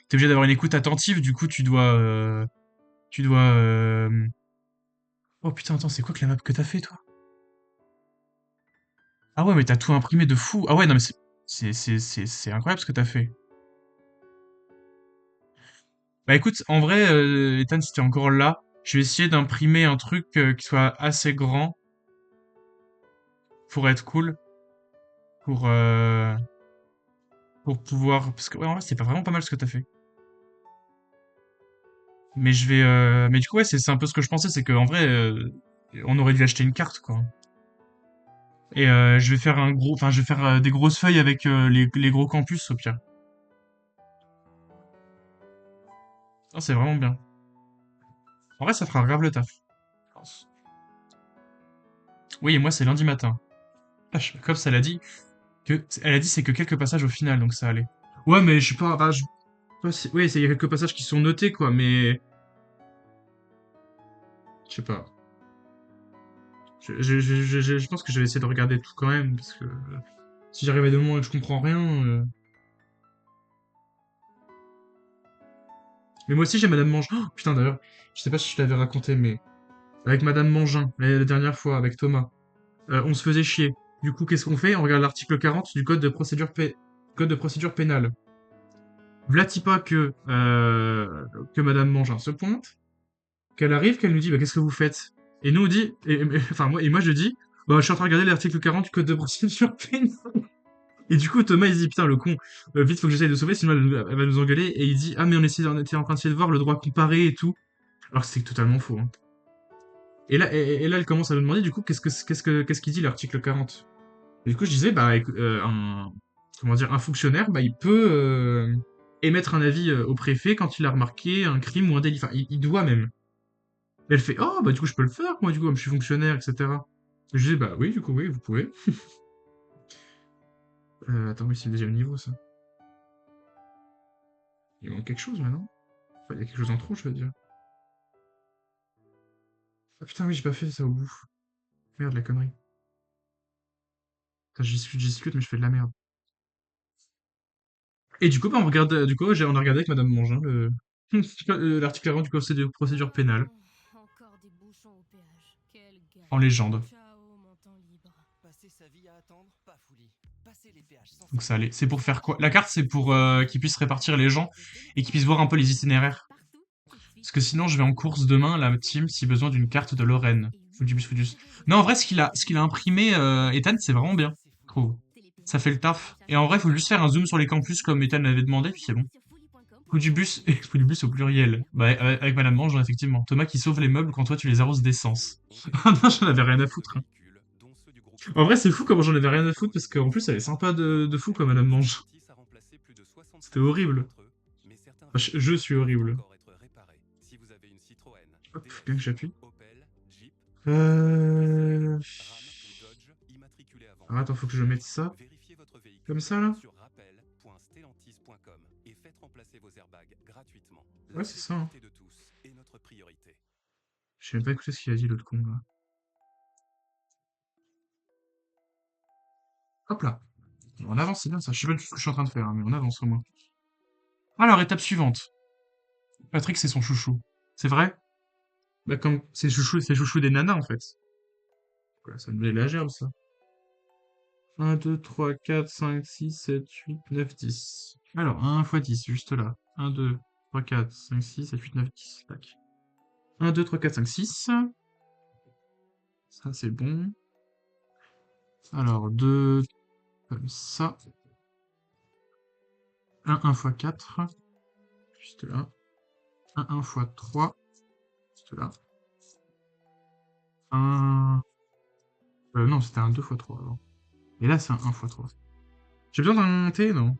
T'es obligé d'avoir une écoute attentive, du coup, tu dois, oh putain, attends, c'est quoi que la map que t'as fait, toi? Ah ouais, mais t'as tout imprimé de fou. Ah ouais, non, mais c'est incroyable ce que t'as fait. Bah écoute, en vrai, Ethan, si t'es encore là, je vais essayer d'imprimer un truc qui soit assez grand pour être cool, pour, euh, pour pouvoir... Parce que ouais, en vrai, c'est pas vraiment pas mal ce que t'as fait. Mais je vais... Mais du coup, ouais, c'est un peu ce que je pensais, c'est qu'en vrai, on aurait dû acheter une carte, quoi. Et je vais faire un gros... Enfin, je vais faire des grosses feuilles avec les gros campus, au pire. Ah, c'est vraiment bien. En vrai, ça fera grave le taf, je pense. Oui, et moi, c'est lundi matin. Ah, comme ça, elle a dit c'est que quelques passages au final, donc ça allait. Ouais, mais je sais pas, bah, oui, il y a quelques passages qui sont notés, quoi, mais je sais pas. Je pense que je vais essayer de regarder tout quand même, parce que si j'arrive à des moments où je comprends rien. Mais moi aussi, j'ai Madame Mangin. Oh, putain, d'ailleurs, je sais pas si je t'avais raconté, mais avec Madame Mangin, la dernière fois, avec Thomas, on se faisait chier. Du coup, qu'est-ce qu'on fait? On regarde l'article 40 du code de procédure pénale. Vlati pas que Madame Mangin se pointe, qu'elle arrive, qu'elle nous dit, bah, qu'est-ce que vous faites? Et nous, on dit, enfin, moi, je dis, bah, je suis en train de regarder l'article 40 du code de procédure pénale. Et du coup, Thomas, il se dit, putain, le con, vite, faut que j'essaye de sauver, sinon elle va nous engueuler. Et il dit, ah, mais on était en train d'essayer de voir le droit comparé et tout. Alors que c'est totalement faux, hein. Et là, elle commence à nous demander, du coup, qu'est-ce qu'il dit l'article 40? Et du coup, je disais, bah, comment dire, un fonctionnaire, bah, il peut émettre un avis au préfet quand il a remarqué un crime ou un délit. Enfin, il doit même. Et elle fait, oh, bah, du coup, je peux le faire, moi, du coup, comme je suis fonctionnaire, etc. Et je disais, bah, oui, du coup, oui, vous pouvez. Attends, oui, c'est le deuxième niveau, ça. Il manque quelque chose, maintenant. Enfin, il y a quelque chose en trop, je veux dire. Ah putain, oui, j'ai pas fait ça au bout. Merde, la connerie. Putain, je discute, mais je fais de la merde. Et du coup, bah, on a regardé avec Madame Mangin l'article 40 du code de procédure pénale. Encore des bouchons au péage. En légende. Passer sa vie à attendre, pas folie. Passer les péages sans Donc ça allait. C'est pour faire quoi? La carte, c'est pour qu'ils puissent répartir les gens et qu'ils puissent voir un peu les itinéraires. Parce que sinon, je vais en course demain, la team, si besoin d'une carte de Lorraine. Foutibus, Foutibus. Non, en vrai, ce qu'il a imprimé, Ethan, c'est vraiment bien, je trouve. Ça fait le taf. Et en vrai, il faut juste faire un zoom sur les campus comme Ethan l'avait demandé, puis c'est bon. Foutibus et Foutibus au pluriel. Bah, avec Madame Mange, effectivement. Thomas qui sauve les meubles quand toi tu les arroses d'essence. Ah non, j'en avais rien à foutre. Hein. En vrai, c'est fou comment j'en avais rien à foutre, parce qu'en plus, elle est sympa de fou comme Madame Mange. C'était horrible. Enfin, je suis horrible. Hop, bien que j'appuie. Ah, attends, faut que je mette ça. Comme ça, là? Ouais, c'est ça. Hein. Je sais même pas écouter ce qu'il a dit, l'autre con, là. Hop là. On avance, c'est bien ça. Je sais pas du tout ce que je suis en train de faire, hein, mais on avance au moins. Alors, étape suivante. Patrick, c'est son chouchou. C'est vrai? Bah, comme c'est chouchou des nanas, en fait. Voilà, ça me met la gerbe, ça. 1, 2, 3, 4, 5, 6, 7, 8, 9, 10. Alors, 1 x 10, juste là. 1, 2, 3, 4, 5, 6, 7, 8, 9, 10. Tac. 1, 2, 3, 4, 5, 6. Ça, c'est bon. Alors, 2, comme ça. 1 x 4. Juste là. 1 x 3. Juste là. 1... non, c'était un 2 x 3 avant. Et là, c'est un 1 x 3. J'ai besoin d'un T, non?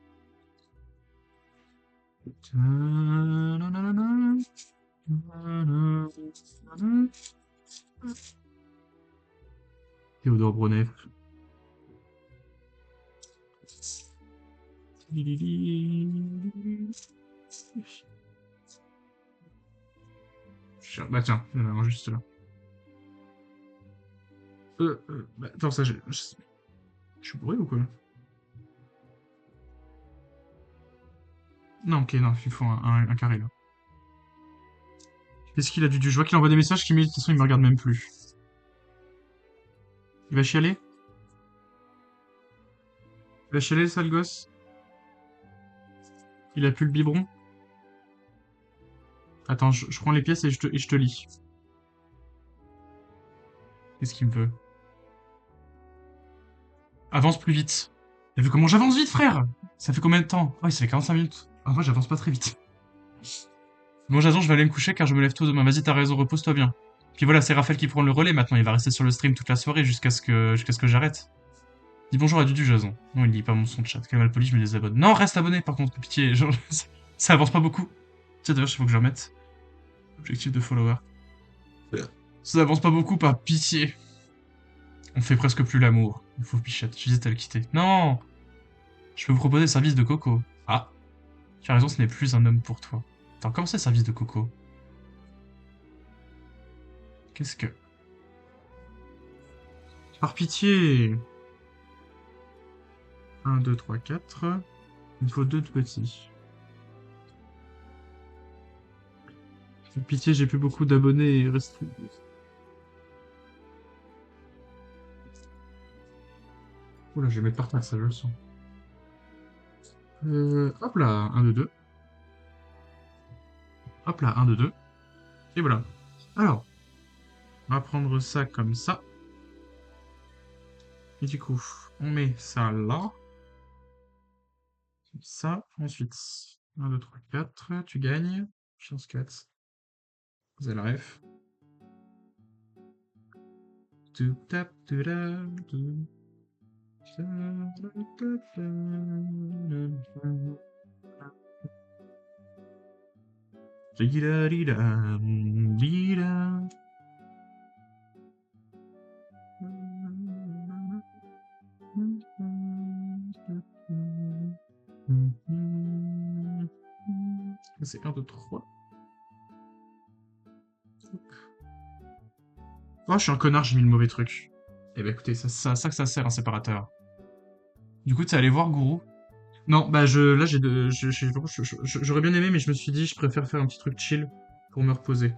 Théodore Bronef. Bah tiens, il y en a un juste là. Bah, attends, ça, je suis bourré ou quoi? Non, ok, non, il faut un carré là. Qu'est-ce qu'il a du Je vois qu'il envoie des messages qui, de toute façon, il me regarde même plus. Il va chialer? Il va chialer, le sale gosse? Il a plus le biberon? Attends, je prends les pièces et je te lis. Qu'est-ce qu'il me veut? Avance plus vite. T'as vu comment j'avance vite, frère? Ça fait combien de temps? Oh, ça fait 45 minutes. Ah, moi, j'avance pas très vite. Bon, Jason, je vais aller me coucher car je me lève tôt demain. Vas-y, t'as raison, repose-toi bien. Puis voilà, c'est Raphaël qui prend le relais maintenant. Il va rester sur le stream toute la soirée jusqu'à ce que j'arrête. Dis bonjour à Dudu, Jason. Non, il lit pas mon son de chat. Quel mal poli, je me désabonne. Non, reste abonné, par contre, pitié. Genre, ça avance pas beaucoup. Tiens, d'ailleurs, il faut que je remette. Objectif de follower. Ça avance pas beaucoup, par pitié. On fait presque plus l'amour. Il faut pichette. J'hésite à le quitter. Non! Je peux vous proposer le service de Coco. Ah. Tu as raison, ce n'est plus un homme pour toi. Attends, comment c'est le service de Coco? Qu'est-ce que... Par pitié! 1, 2, 3, 4. Il me faut 2 de petits. Par pitié, j'ai plus beaucoup d'abonnés et reste... Oula, je vais mettre par terre, ça je le sens. Hop là, 1, 2, 2. Hop là, 1, 2, 2. Et voilà. Alors, on va prendre ça comme ça. Et du coup, on met ça là. Comme ça. Ensuite, 1, 2, 3, 4. Tu gagnes. Chance 4. Vous avez la ref. Tout tap, tout tap, tout. C'est 1, 2, 3. Oh, je suis un connard, j'ai mis le mauvais truc. Eh ben écoutez, ça que ça sert un séparateur. Du coup, tu es allé voir Gourou? Non, bah là j'aurais bien aimé, mais je me suis dit, je préfère faire un petit truc chill pour me reposer.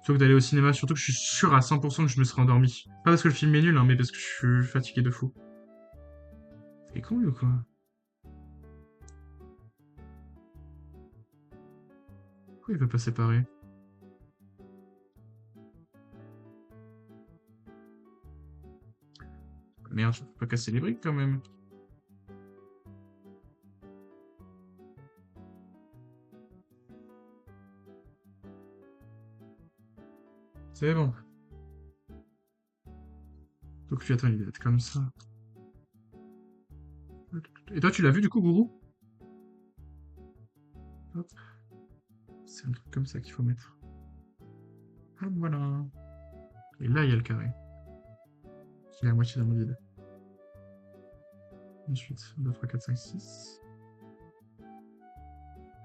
plutôt que d'aller au cinéma. Surtout que je suis sûr à 100% que je me serais endormi. Pas parce que le film est nul, hein, mais parce que je suis fatigué de fou. C'est con, lui, ou quoi? Pourquoi il veut pas séparer? Merde, je peux pas casser les briques quand même. C'est bon. Donc lui, attends, il va être comme ça. Et toi, tu l'as vu du coup, Gourou? Hop. C'est un truc comme ça qu'il faut mettre. Hop, voilà. Et là, il y a le carré. Il est à moitié dans le vide. Ensuite, 2, 3, 4, 5, 6.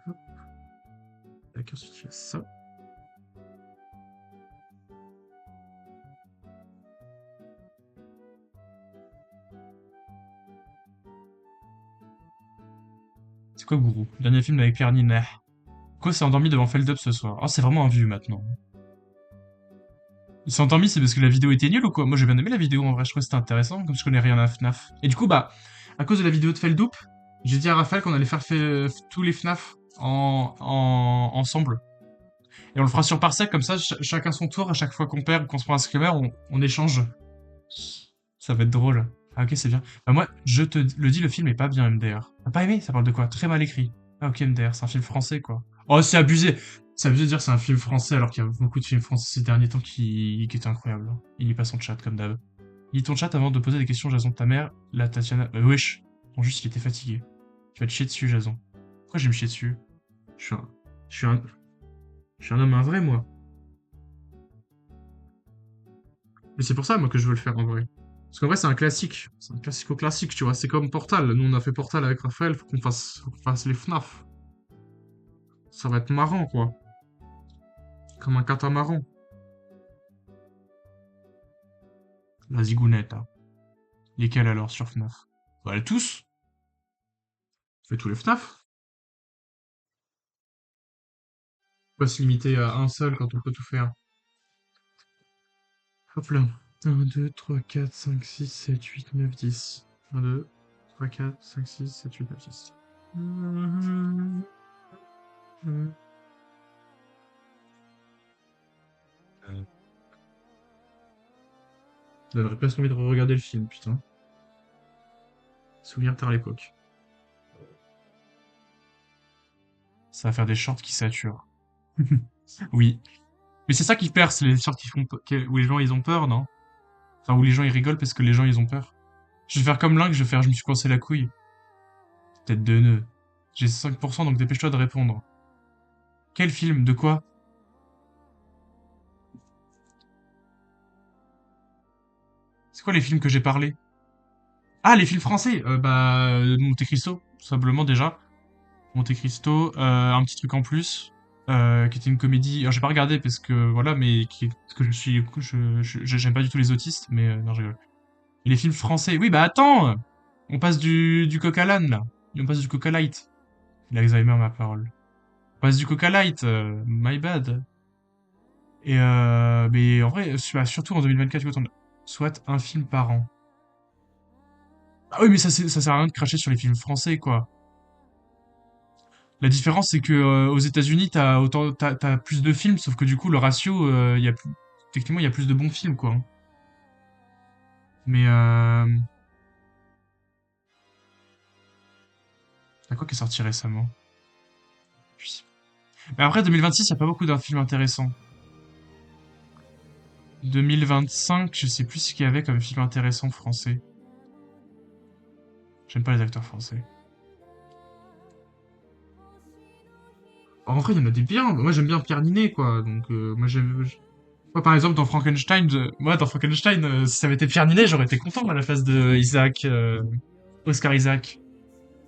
Hop. D'accord, ensuite, il y a ça. C'est quoi, Gourou? Dernier film avec Pierre Ninet. Quoi, s'est endormi devant Feld Up ce soir? Oh, c'est vraiment un vieux maintenant. Il s'est endormi, c'est parce que la vidéo était nulle ou quoi? Moi, j'ai bien aimé la vidéo, en vrai, je trouvais que c'était intéressant, comme je connais rien à FNAF. Et du coup, bah, à cause de la vidéo de Feldup, j'ai dit à Raphaël qu'on allait faire tous les FNAF ensemble. Et on le fera sur Parsec, comme ça, chacun son tour, à chaque fois qu'on perd ou qu'on se prend un screamer, on échange. Ça va être drôle. Ah, ok, c'est bien. Bah, moi, je te le dis, le film est pas bien, MDR. T'as pas aimé? Ça parle de quoi? Très mal écrit. Ah, ok, MDR, c'est un film français, quoi. Oh, c'est abusé! C'est abusé de dire que c'est un film français, alors qu'il y a beaucoup de films français ces derniers temps qui étaient incroyables. Hein. Il lit pas son chat, comme d'hab. Il lit ton chat avant de poser des questions, Jason, ta mère, la Tatiana... wesh. Bon, juste, il était fatigué. Tu vas te chier dessus, Jason. Pourquoi je vais me chier dessus? Je suis un... Je suis un... Je suis un homme, un vrai, moi. Mais c'est pour ça, moi, que je veux le faire, en vrai. Parce qu'en vrai, c'est un classique. C'est un classico-classique, tu vois. C'est comme Portal. Nous, on a fait Portal avec Raphaël. Faut qu'on fasse les FNAF. Ça va être marrant, quoi. Comme un catamaran. La zigounette, hein. Lesquels alors sur FNAF? Bah, tous. On fait tous les FNAF. Faut pas se limiter à un seul quand on peut tout faire. Hop là. 1, 2, 3, 4, 5, 6, 7, 8, 9, 10. 1, 2, 3, 4, 5, 6, 7, 8, 9, 10. Ça donnerait presque envie de regarder le film, putain. Souvenir tard l'époque. Ça va faire des shorts qui saturent. Oui. Mais c'est ça qui perce, les shorts où les gens ils ont peur, non? Enfin, où les gens ils rigolent parce que les gens ils ont peur. Je vais faire comme Link, je vais faire je me suis coincé la couille. Tête de nœud. J'ai 5%, donc dépêche-toi de répondre. Quel film? De quoi? C'est quoi les films que j'ai parlé? Ah, les films français! Monte Cristo, tout simplement déjà. Monte Cristo, un petit truc en plus, qui était une comédie. Alors j'ai pas regardé parce que voilà, mais parce que j'aime pas du tout les autistes, mais non, je rigole. Et les films français, oui, bah attends, on passe du coq à l'âne là, et on passe du coca light. L'Alzheimer, ma parole. On passe du coca light, my bad. Et mais en vrai, surtout en 2024, soit un film par an. Ah oui, mais ça sert à rien de cracher sur les films français, quoi. La différence, c'est que aux États-Unis, t'as plus de films, sauf que du coup, le ratio, techniquement, il y a plus de bons films, quoi. Mais t'as quoi qui est sorti récemment? Je sais pas. Mais après, 2026, il y a pas beaucoup de films intéressants. 2025, je sais plus ce qu'il y avait comme film intéressant français. J'aime pas les acteurs français. En vrai, il y en a des biens. Moi, j'aime bien Pierre Ninet, quoi. Donc, moi, par exemple, dans Frankenstein, si ça avait été Pierre Ninet, j'aurais été content à la place de Isaac, Oscar Isaac.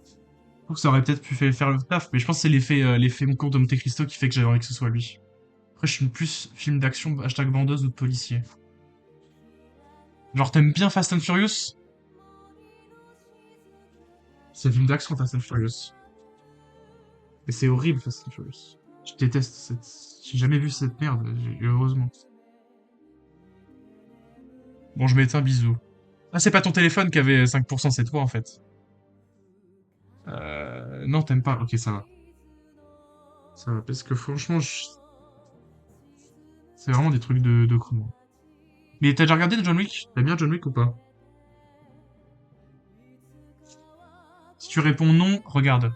Je trouve que ça aurait peut-être pu faire le taf, mais je pense que c'est l'effet mon cours de Monte Cristo qui fait que j'avais envie que ce soit lui. Après, je suis plus film d'action, hashtag bandeuse ou de policier. Genre, t'aimes bien Fast and Furious? C'est un film d'action, Fast and Furious. Et c'est horrible, Fast and Furious. Je déteste j'ai jamais vu cette merde, heureusement. Bon, je m'éteins, bisous. Ah, c'est pas ton téléphone qui avait 5%, c'est toi, en fait. Non, t'aimes pas. Ok, ça va. Ça va, parce que franchement, c'est vraiment des trucs de con, moi. Mais t'as déjà regardé John Wick? T'aimes bien John Wick ou pas? Si tu réponds non, regarde.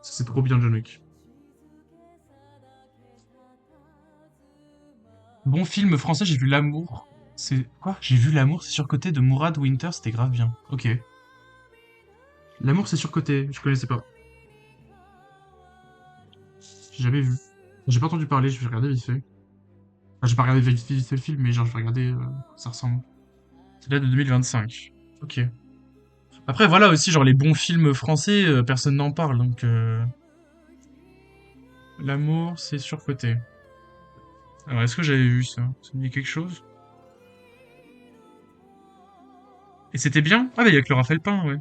C'est trop bien, John Wick. Bon film français, j'ai vu L'amour. C'est quoi? J'ai vu L'amour, c'est surcoté de Mourad Winter, c'était grave bien. Ok. L'amour, c'est surcoté, je connaissais pas. J'ai jamais vu. J'ai pas entendu parler, je vais regarder vite fait. Enfin, j'ai pas regardé vite fait le film, mais genre je vais regarder ça ressemble. C'est là de 2025. Ok. Après voilà aussi genre les bons films français, personne n'en parle donc L'amour, c'est surcoté. Alors est-ce que j'avais vu ça? Ça me dit quelque chose? Et c'était bien? Ah bah il y a que le Raphaël Pain, ouais.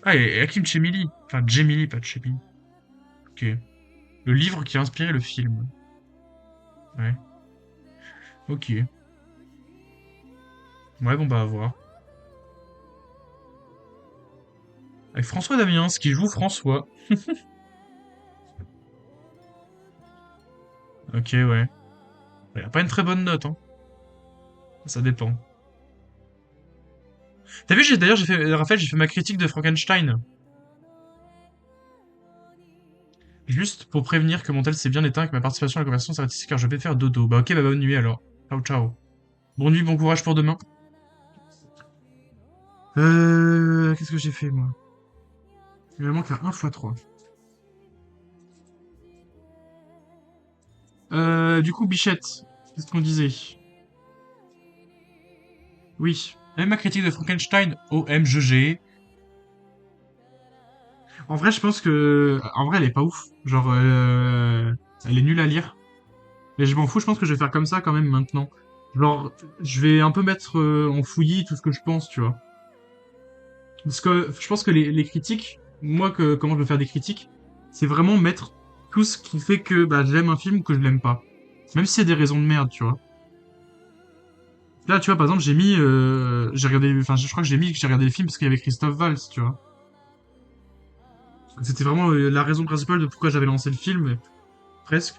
Ah et Hakim Tchemili. Enfin Djemili, pas Tchemili. Ok. Le livre qui a inspiré le film. Ouais. Ok. Ouais bon bah à voir. Avec François Damiens qui joue François. Ok ouais. Il a pas une très bonne note hein. Ça dépend. T'as vu, d'ailleurs, Raphaël, j'ai fait ma critique de Frankenstein. Juste pour prévenir que mon tel s'est bien éteint et que ma participation à la conversation s'arrête ici car je vais faire dodo. Bah ok, bah bonne nuit alors. Ciao, ciao. Bonne nuit, bon courage pour demain. Qu'est-ce que j'ai fait, moi? Il me manque un 1 x 3. Du coup, Bichette, qu'est-ce qu'on disait? Oui. Même ma critique de Frankenstein, OMGG. En vrai, je pense que... En vrai, elle est pas ouf. Genre, elle est nulle à lire. Mais je m'en fous, je pense que je vais faire comme ça quand même maintenant. Genre, je vais un peu mettre en fouillis tout ce que je pense, tu vois. Parce que je pense que les critiques, moi, comment je veux faire des critiques, c'est vraiment mettre tout ce qui fait que bah, j'aime un film ou que je l'aime pas. Même si c'est des raisons de merde, tu vois. Là, tu vois, par exemple, j'ai regardé, enfin, je crois que j'ai regardé le film parce qu'il y avait Christophe Valls, tu vois. C'était vraiment la raison principale de pourquoi j'avais lancé le film, presque.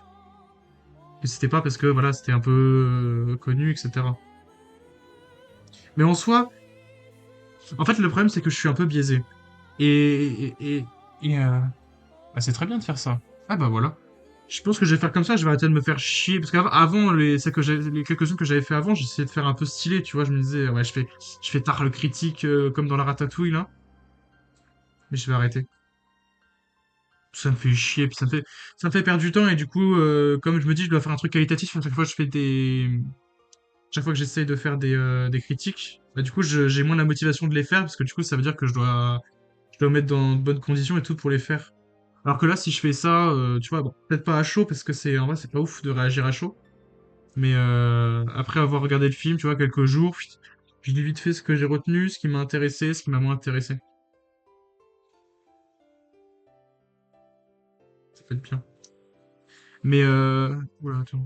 Et c'était pas parce que, voilà, c'était un peu connu, etc. Mais en soi, en fait, le problème, c'est que je suis un peu biaisé. Et bah, c'est très bien de faire ça. Ah bah voilà. Je pense que je vais faire comme ça, je vais arrêter de me faire chier. Parce qu'avant, les quelques-unes que j'avais fait avant, j'essayais de faire un peu stylé, tu vois. Je me disais, ouais, je fais tard le critique comme dans la ratatouille, là. Mais je vais arrêter. Ça me fait chier, puis ça me fait perdre du temps. Et du coup, comme je me dis, je dois faire un truc qualitatif à chaque fois que chaque fois que j'essaye de faire des critiques. Bah, du coup, j'ai moins la motivation de les faire, parce que du coup, ça veut dire que je dois me mettre dans de bonnes conditions et tout pour les faire. Alors que là, si je fais ça, tu vois, bon, peut-être pas à chaud, parce que en vrai, c'est pas ouf de réagir à chaud. Mais après avoir regardé le film, tu vois, quelques jours, je dis vite fait ce que j'ai retenu, ce qui m'a intéressé, ce qui m'a moins intéressé. Ça peut être bien. Mais oula, attends.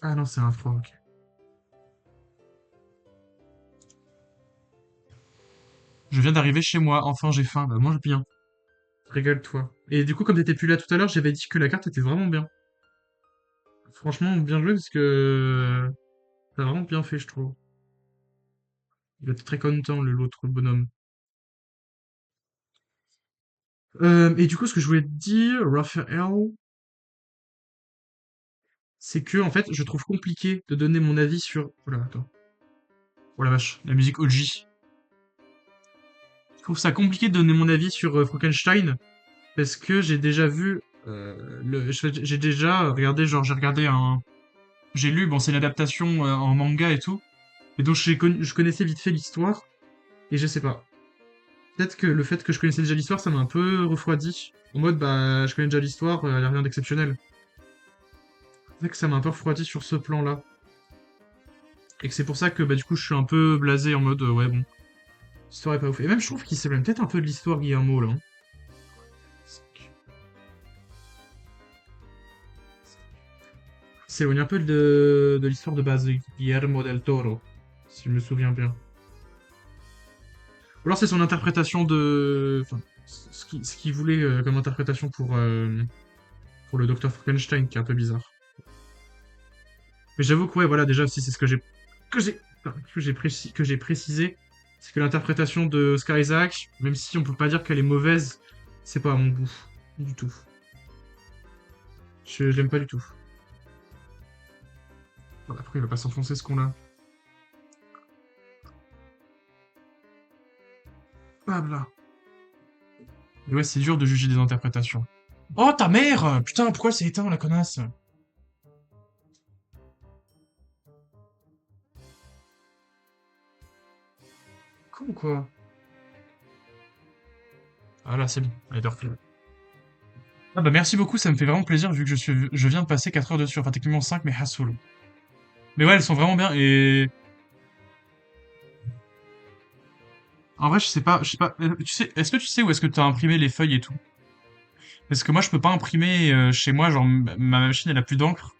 Ah non, c'est un froid, ok. Je viens d'arriver chez moi, enfin j'ai faim, bah mange bien. Régale-toi. Et du coup, comme t'étais plus là tout à l'heure, j'avais dit que la carte était vraiment bien. Franchement, bien joué, parce que t'as vraiment bien fait, je trouve. Il était très content, l'autre bonhomme. Et du coup, ce que je voulais te dire, Raphaël, c'est que, en fait, je trouve compliqué de donner mon avis sur... Oh là, attends. Oh la vache, la musique OG. Je trouve ça compliqué de donner mon avis sur Frankenstein, parce que j'ai déjà vu... j'ai déjà regardé, genre, j'ai regardé un... J'ai lu, bon, c'est une adaptation en manga et tout, et donc je connaissais vite fait l'histoire, et je sais pas. peut-être que le fait que je connaissais déjà l'histoire, ça m'a un peu refroidi. En mode, bah, je connais déjà l'histoire, y a rien d'exceptionnel. C'est que ça m'a un peu refroidi sur ce plan-là. Et que c'est pour ça que, bah, du coup, je suis un peu blasé en mode, ouais, bon, l'histoire est pas ouf. Et même, je trouve qu'il s'éloigne peut-être un peu de l'histoire, Guillermo, là. Hein. Il s'éloigne un peu de l'histoire de base de Guillermo del Toro, si je me souviens bien. Ou alors c'est son interprétation de... Enfin, ce qu'il voulait comme interprétation pour le Docteur Frankenstein, qui est un peu bizarre. Mais j'avoue que ouais, voilà, déjà, si c'est ce que j'ai que j'ai précisé, c'est que l'interprétation de Oscar Isaac, même si on peut pas dire qu'elle est mauvaise, c'est pas à mon goût du tout. Je l'aime pas du tout. Voilà, après, il va pas s'enfoncer ce qu'on a. Bam là. Et ouais, c'est dur de juger des interprétations. Oh ta mère! Putain, pourquoi elle s'est éteint la connasse? Con quoi? Ah là, c'est bon, elle dort plus. Ah bah merci beaucoup, ça me fait vraiment plaisir vu que je viens de passer 4 heures dessus, enfin techniquement 5 mais Hassoul. Mais ouais, elles sont vraiment bien et en vrai, je sais pas, tu sais, est-ce que tu sais où est-ce que tu as imprimé les feuilles et tout? Parce que moi je peux pas imprimer chez moi, genre ma machine elle a plus d'encre.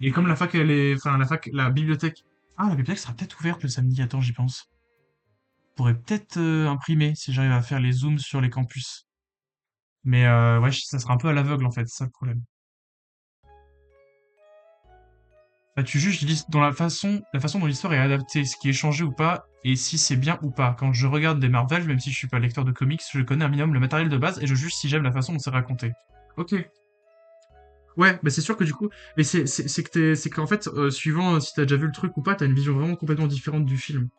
Et comme la fac elle est, enfin la fac, la bibliothèque. Ah la bibliothèque sera peut-être ouverte le samedi, attends j'y pense. Je pourrais peut-être imprimer si j'arrive à faire les zooms sur les campus. Mais ouais, ça sera un peu à l'aveugle en fait, c'est ça le problème. Bah, tu juges dans la façon dont l'histoire est adaptée, ce qui est changé ou pas, et si c'est bien ou pas. Quand je regarde des Marvel, même si je suis pas lecteur de comics, je connais un minimum le matériel de base et je juge si j'aime la façon dont c'est raconté. Ok. Ouais, bah c'est sûr que du coup, mais c'est qu'en fait, suivant si t'as déjà vu le truc ou pas, t'as une vision vraiment complètement différente du film.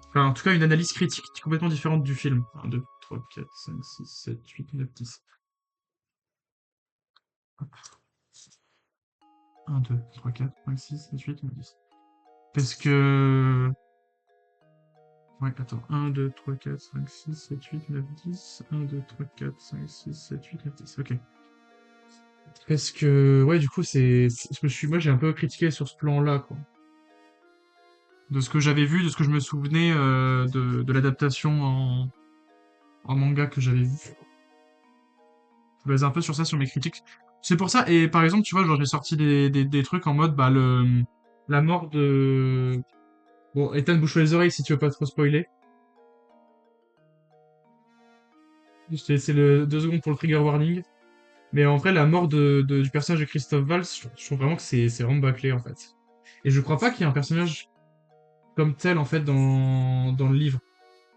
Enfin, en tout cas, une analyse critique complètement différente du film. 1, 2, 3, 4, 5, 6, 7, 8, 9, 10. 1, 2, 3, 4, 5, 6, 7, 8, 9, 10. Parce que... Ouais, attends. 1, 2, 3, 4, 5, 6, 7, 8, 9, 10. 1, 2, 3, 4, 5, 6, 7, 8, 9, 10. Ok. Parce que, ouais, du coup, moi, j'ai un peu critiqué sur ce plan-là, quoi. De ce que j'avais vu, de ce que je me souvenais de l'adaptation en manga que j'avais vu. Je basais un peu sur ça, sur mes critiques. C'est pour ça, et par exemple, tu vois, genre, j'ai sorti des trucs en mode, bah, la mort de... Bon, Ethan, bouche les oreilles si tu veux pas trop spoiler. Je t'ai laissé 2 secondes pour le trigger warning. Mais en vrai, la mort du personnage de Christophe Valls, je trouve vraiment que c'est vraiment bâclé, en fait. Et je crois pas qu'il y ait un personnage comme tel, en fait, dans le livre.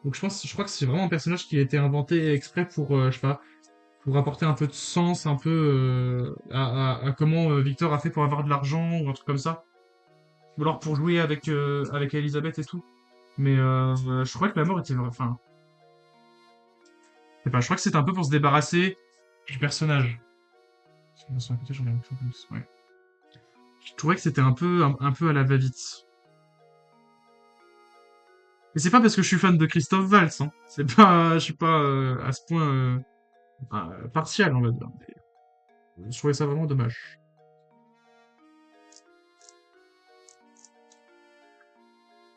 Donc je crois que c'est vraiment un personnage qui a été inventé exprès pour, je sais pas, pour apporter un peu de sens, un peu à comment Victor a fait pour avoir de l'argent ou un truc comme ça. Ou alors pour jouer avec Elisabeth et tout. Mais je crois que la mort était... Enfin, je sais pas, je crois que c'était un peu pour se débarrasser du personnage. Sur un côté, j'en ai un peu plus, ouais. Je trouvais que c'était un peu à la va-vite. Et c'est pas parce que je suis fan de Christophe Valls, hein. C'est pas, je suis pas à ce point partial, on va dire. Mais je trouvais ça vraiment dommage.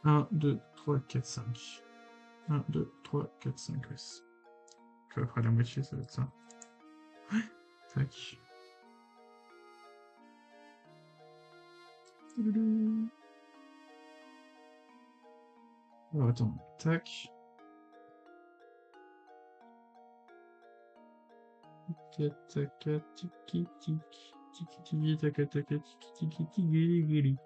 1, 2, 3, 4, 5. 1, 2, 3, 4, 5, ouais. Tu vois, après la moitié, ça va être ça. Ouais. Tac. Alors attends, tac. Taka tiki tiki tiki tiki taka taka tiki tiki tiki gili gili.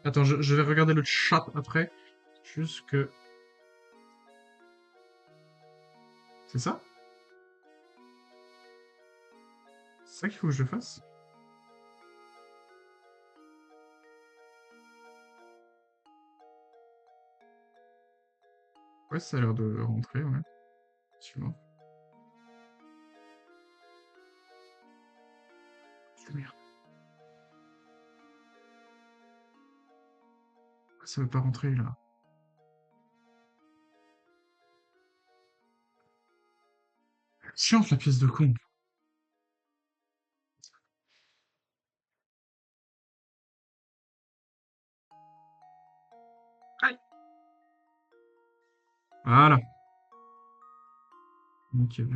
Attends, je vais regarder le chat après. Juste que... C'est ça? C'est ça qu'il faut que je fasse? Ouais, ça a l'air de rentrer, ouais. Suivant. Merde. Ça veut pas rentrer, là. Chiante, la pièce de con. Aïe. Voilà. Nickel.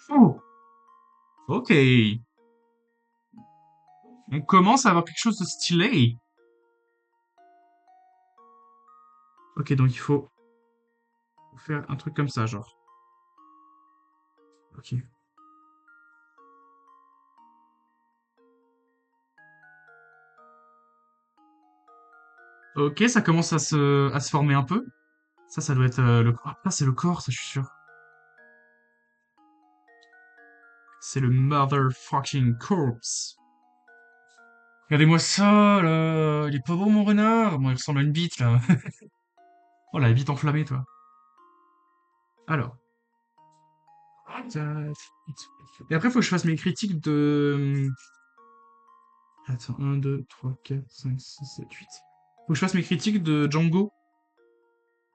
Oh! Ok. On commence à avoir quelque chose de stylé. Ok, donc il faut faire un truc comme ça, genre. Ok. Ok, ça commence à se former un peu. Ça doit être le corps. Ah, c'est le corps, ça, je suis sûr. C'est le motherfucking corpse. Regardez-moi ça, là. Il est pas beau, mon renard. Bon, il ressemble à une bite, là. Oh, la bite enflammée, toi. Alors. Et après, il faut que je fasse mes critiques de... Attends, 1, 2, 3, 4, 5, 6, 7, 8. Faut que je fasse mes critiques de Django.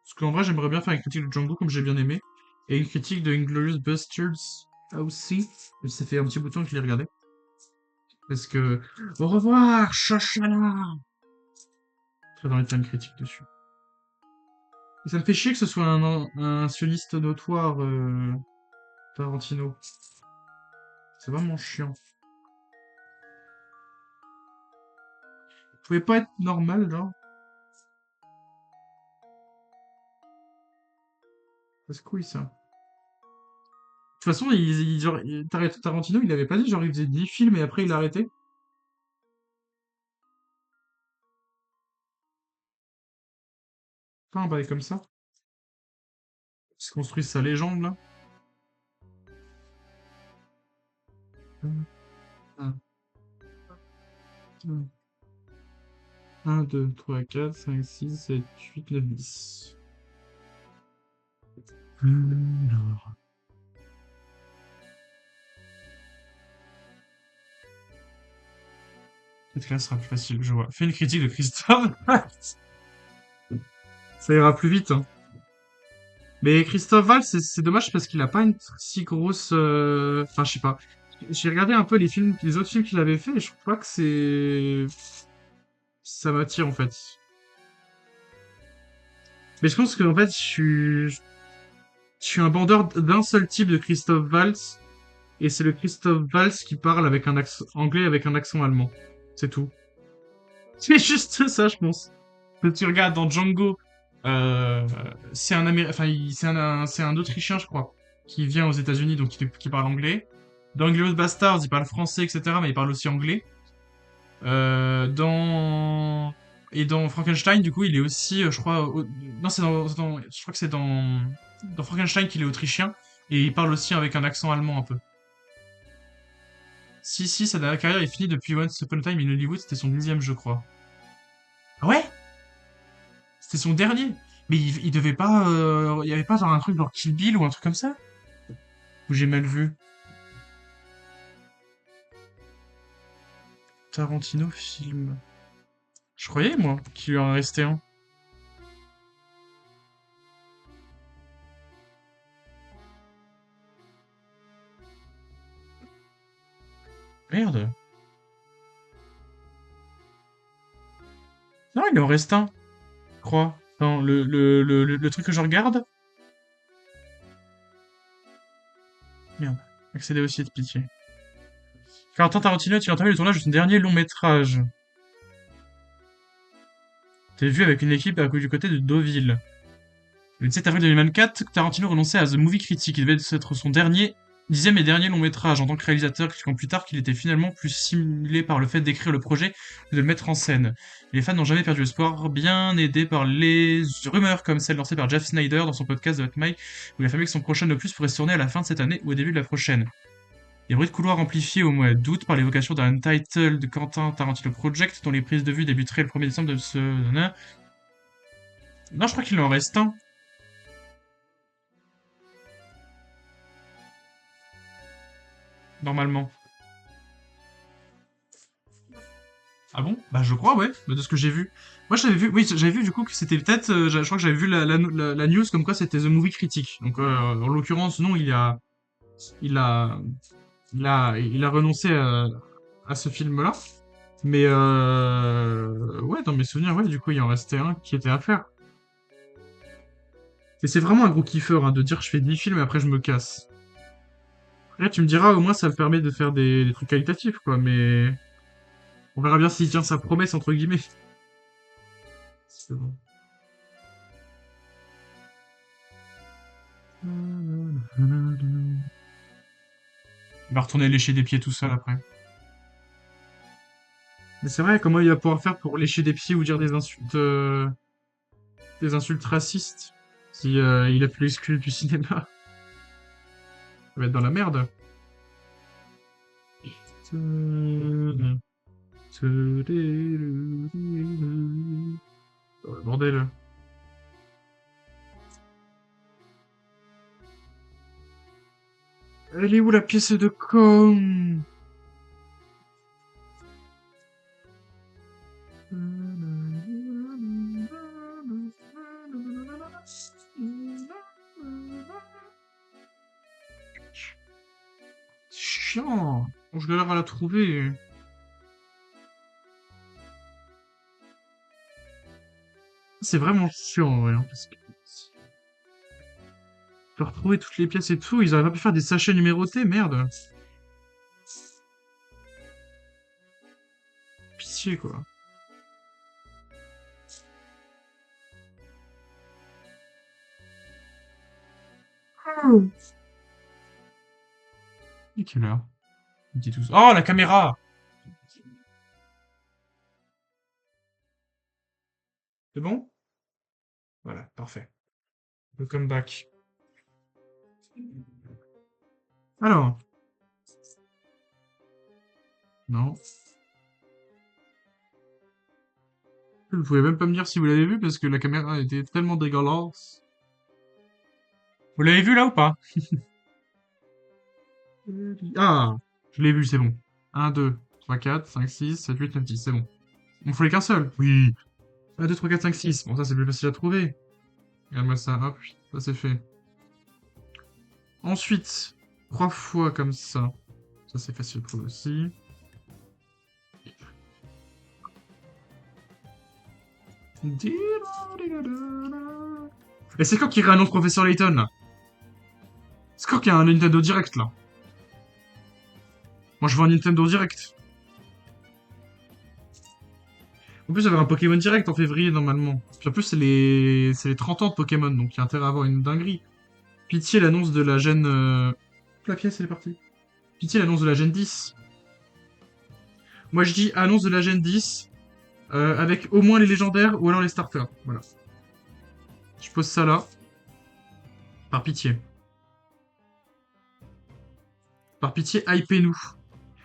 Parce qu'en vrai, j'aimerais bien faire une critique de Django, comme j'ai bien aimé. Et une critique de Inglourious Basterds aussi. Ça fait un petit bout de temps que je l'ai regardé. Parce que... Au revoir, Chachala! Très envie de faire une critique dessus. Et ça me fait chier que ce soit un sioniste notoire, Tarantino. C'est vraiment chiant. Vous pouvez pas être normal, genre. C'est couille, ça. De toute façon, Tarantino, il avait pas dit, genre, il faisait 10 films et après il a arrêté. Pas un bail comme ça. Il se construit sa légende, là. 1, 2, 3, 4, 5, 6, 7, 8, 9, 10. Alors. Peut-être que là, ce sera plus facile, je vois. Fais une critique de Christophe. Ça ira plus vite, hein. Mais Christophe Valls, c'est dommage parce qu'il a pas une si grosse... Enfin, je sais pas. J'ai regardé un peu les films, les autres films qu'il avait fait et je trouve pas que c'est... Ça m'attire, en fait. Mais je pense que, en fait, je suis un bandeur d'un seul type de Christophe Valls. Et c'est le Christophe Valls qui parle avec un accent anglais avec un accent allemand. C'est tout. C'est juste ça, je pense. Quand tu regardes dans Django, euh, c'est un enfin, c'est un Autrichien, je crois, qui vient aux États-Unis, donc qui parle anglais. Dans Inglourious Basterds, il parle français, etc., mais il parle aussi anglais. Et dans Frankenstein, du coup, il est aussi, je crois, non, je crois que c'est dans Frankenstein qu'il est autrichien et il parle aussi avec un accent allemand un peu. Si, sa dernière carrière est finie depuis Once Upon a Time in Hollywood, c'était son 10e, je crois. Ah ouais? C'était son dernier. Mais il devait pas. Il y avait pas genre un truc genre Kill Bill ou un truc comme ça? Ou j'ai mal vu? Tarantino film. Je croyais, moi, qu'il lui en restait un. Merde. Non, il en reste un, je crois. Non, le truc que je regarde. Merde. Accéder aussi de pitié. Quentin Tarantino a entamé le tournage de son dernier long métrage. T'es vu avec une équipe du côté de Deauville. Le 17 avril 2024, Tarantino renonçait à The Movie Critic. Il devait être son dernier 10e et dernier long métrage en tant que réalisateur, expliquant plus tard qu'il était finalement plus stimulé par le fait d'écrire le projet que de le mettre en scène. Les fans n'ont jamais perdu espoir, bien aidés par les rumeurs comme celle lancée par Jeff Snyder dans son podcast The Hot Mic, où il affirmait que son prochain opus pourrait se tourner à la fin de cette année ou au début de la prochaine. Les bruits de couloir amplifiés au mois d'août par l'évocation d'un title de Quentin Tarantino Project dont les prises de vue débuteraient le 1er décembre de ce... Non, je crois qu'il en reste un. Normalement. Ah bon? Bah je crois, ouais, bah, de ce que j'ai vu. Moi j'avais vu, oui, j'avais vu du coup que c'était peut-être, je crois que j'avais vu la news comme quoi c'était The Movie Critic. Donc en l'occurrence, non, il a, il a renoncé à ce film-là. Mais ouais, dans mes souvenirs, ouais, du coup il en restait un qui était à faire. Et c'est vraiment un gros kiffeur hein, de dire je fais 10 films et après je me casse. Après tu me diras, au moins ça me permet de faire des trucs qualitatifs, quoi, mais on verra bien s'il tient sa promesse, entre guillemets. C'est bon. Il va retourner lécher des pieds tout seul après. Mais c'est vrai, comment il va pouvoir faire pour lécher des pieds ou dire des insultes racistes si il a pu l'exclure du cinéma? Il va être dans la merde. Oh, le bordel. Elle est où la pièce de com? C'est chiant. Bon, je galère à la trouver. C'est vraiment chiant, en vrai, hein, parce que je dois retrouver toutes les pièces et tout. Ils auraient pas pu faire des sachets numérotés, merde. Pitié, quoi. Il est quelle heure? Midi 12. Oh, la caméra! C'est bon? Voilà, parfait. Le comeback. Alors, non. Vous pouvez même pas me dire si vous l'avez vu parce que la caméra était tellement dégueulasse. Vous l'avez vu là ou pas? Ah, je l'ai vu, c'est bon. 1, 2, 3, 4, 5, 6, 7, 8, 9, 10, c'est bon. Il me fallait qu'un seul. Oui. 1, 2, 3, 4, 5, 6. Bon, ça c'est plus facile à trouver. Regarde-moi ça, hop, ça c'est fait. Ensuite, 3 fois comme ça. Ça c'est facile à trouver aussi. Et c'est quand qu'il réannonce Professeur Layton là? C'est quand qu'il y a un Nintendo Direct là? Moi je veux un Nintendo Direct. En plus, il y avait un Pokémon Direct en février normalement. Puis en plus, c'est les 30 ans de Pokémon, donc il y a intérêt à avoir une dinguerie. Pitié l'annonce de la gêne. La pièce, elle est partie. Pitié l'annonce de la gêne 10. Moi je dis annonce de la gêne 10 avec au moins les légendaires ou alors les starters. Voilà. Je pose ça là. Par pitié. Par pitié, hypez-nous.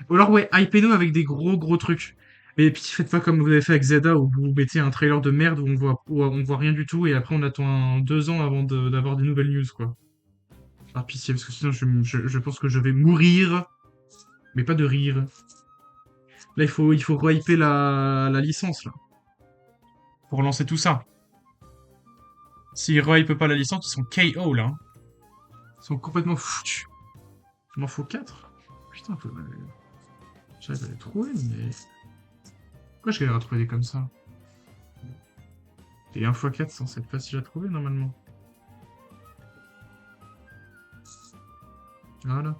Ou alors, ouais, hypez-nous avec des gros trucs. Mais pitié, faites pas comme vous avez fait avec Zelda où vous mettez un trailer de merde où on voit rien du tout et après on attend 2 ans avant d'avoir des nouvelles news, quoi. Par pitié, parce que sinon je pense que je vais mourir. Mais pas de rire. Là, il faut re-hyper la licence, là. Pour relancer tout ça. S'ils re-hypent pas la licence, ils sont KO, là. Ils sont complètement foutus. Il m'en faut 4. Putain, j'arrive à les trouver, mais... Pourquoi je galère à trouver des comme ça? Et 1 x 4 c'est censé être facile à trouver, normalement. Voilà.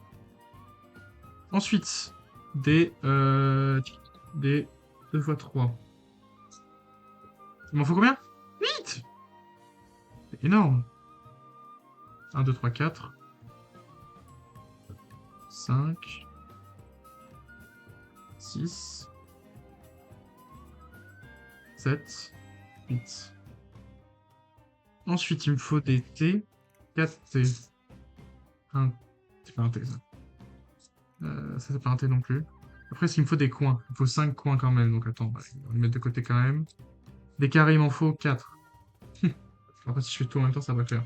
Ensuite, des 2 x 3. Il m'en faut combien? 8! C'est énorme. 1, 2, 3, 4. 5, 6, 7, 8. Ensuite, il me faut des T, 4 T. C'est pas un T, ça. Ça, c'est pas un T non plus. Après, il me faut des coins. Il me faut 5 coins quand même. Donc, attends, on va les mettre de côté quand même. Des carrés, il m'en faut 4. Après, si je fais tout en même temps, ça va faire.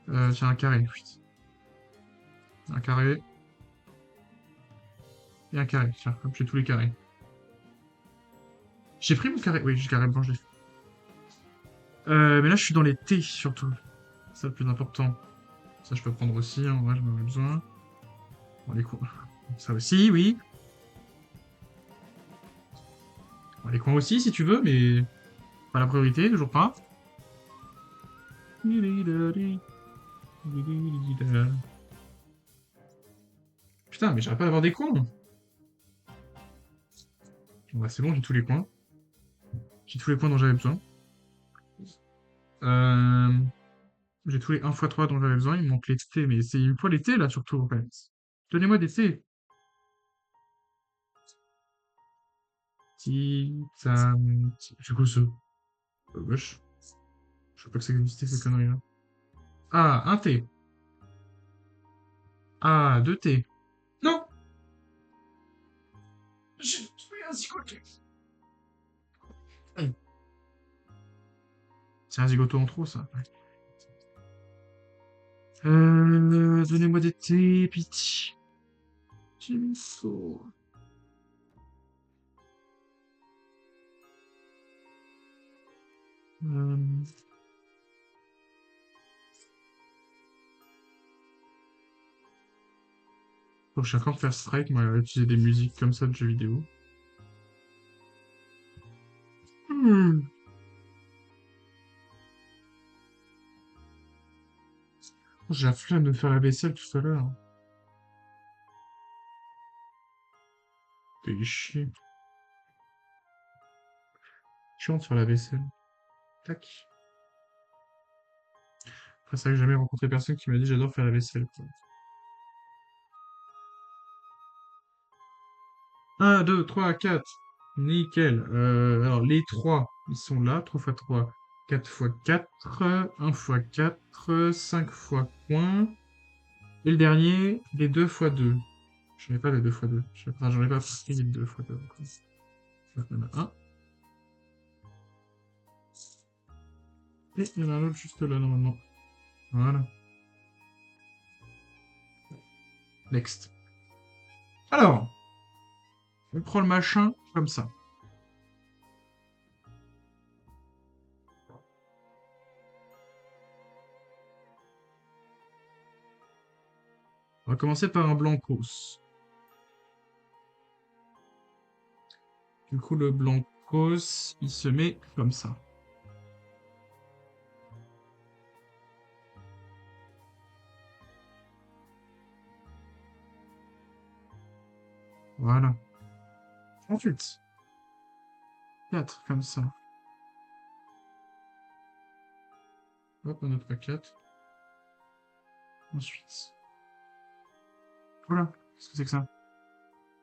J'ai un carré. Putain. Un carré. Et un carré. Tiens, hop, j'ai tous les carrés. J'ai pris mon carré. Oui, j'ai carré blanc, je l'ai fait. Mais là, je suis dans les T surtout. C'est ça le plus important. Ça, je peux prendre aussi. En vrai, j'en ai besoin. Bon, les coins. Ça aussi, oui. Bon, les coins aussi, si tu veux, mais pas la priorité, toujours pas. Putain, mais j'arrive pas à avoir des coins. Bon, bah, c'est bon, j'ai tous les coins. J'ai tous les points dont j'avais besoin. Euh, J'ai tous les 1 x 3 dont j'avais besoin. Il me manque les T, mais c'est une fois les T là surtout en fait. Donnez-moi des T. C'est quoi ça? Wesh. Je sais pas que ça existait ces conneries là. Ah, un T. Ah, 2 T. Non! J'ai trouvé un zigoto. Hey. C'est un zigoto en trop ça. Ouais. Donnez-moi des T, pitié. Jimso. Euh... Faut que chacun faire strike, moi, utiliser des musiques comme ça de jeux vidéo. Hmm. J'ai la flemme de faire la vaisselle tout à l'heure. T'es chier. Chiant de faire la vaisselle. Tac. Après, c'est vrai que j'ai jamais rencontré personne qui m'a dit j'adore faire la vaisselle, quoi. 1, 2, 3, 4. Nickel. Alors, les 3, ils sont là. 3 x 3. 4 x 4. 1 x 4. 5 fois coin. Et le dernier, les 2 x 2. Je n'ai pas les 2 x 2. Enfin, j'en ai pas pris les 2 x 2. Donc, il y en a un. Et il y en a un autre juste là, normalement. Voilà. Next. Alors, on prend le machin comme ça. On va commencer par un blancos. Du coup, le blancos, il se met comme ça. Voilà. Ensuite, 4 comme ça. Hop, un autre 4. Ensuite. Voilà. Qu'est-ce que c'est que ça?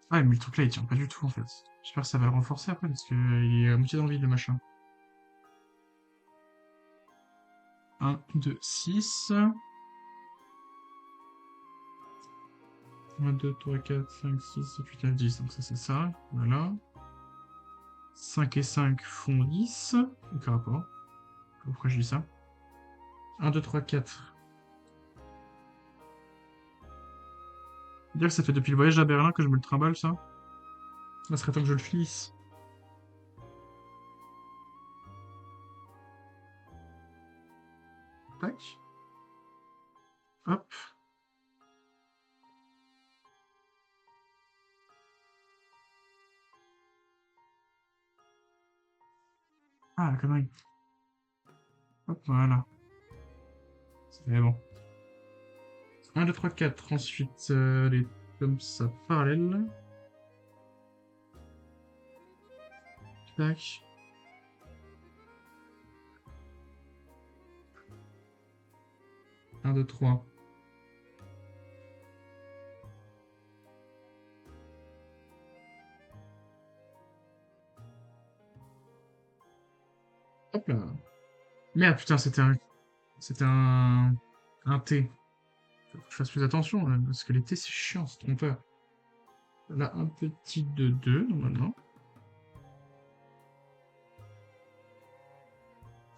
Ah, mais le truc là, il tient pas du tout en fait. J'espère que ça va le renforcer après parce qu'il est à moitié dans le vide le machin. 1, 2, 6. 1, 2, 3, 4, 5, 6, 7, 8, 9, 10. Donc ça, c'est ça. Voilà. 5 et 5 font 10. Aucun rapport. Pourquoi je dis ça? 1, 2, 3, 4. Dire que ça fait depuis le voyage à Berlin que je me le trimballe, ça. Là, serait temps que je le finisse. Tac. Hop. Ah, la connerie. Hop, voilà. C'est bon. 1, 2, 3, 4. Ensuite, les comme ça, parallèles. Tac. 1, 2, 3. Hop là. Merde, putain, un T. Faut que je fasse plus attention, là, parce que les T, c'est chiant, c'est trompeur. Là, un petit de 2, normalement.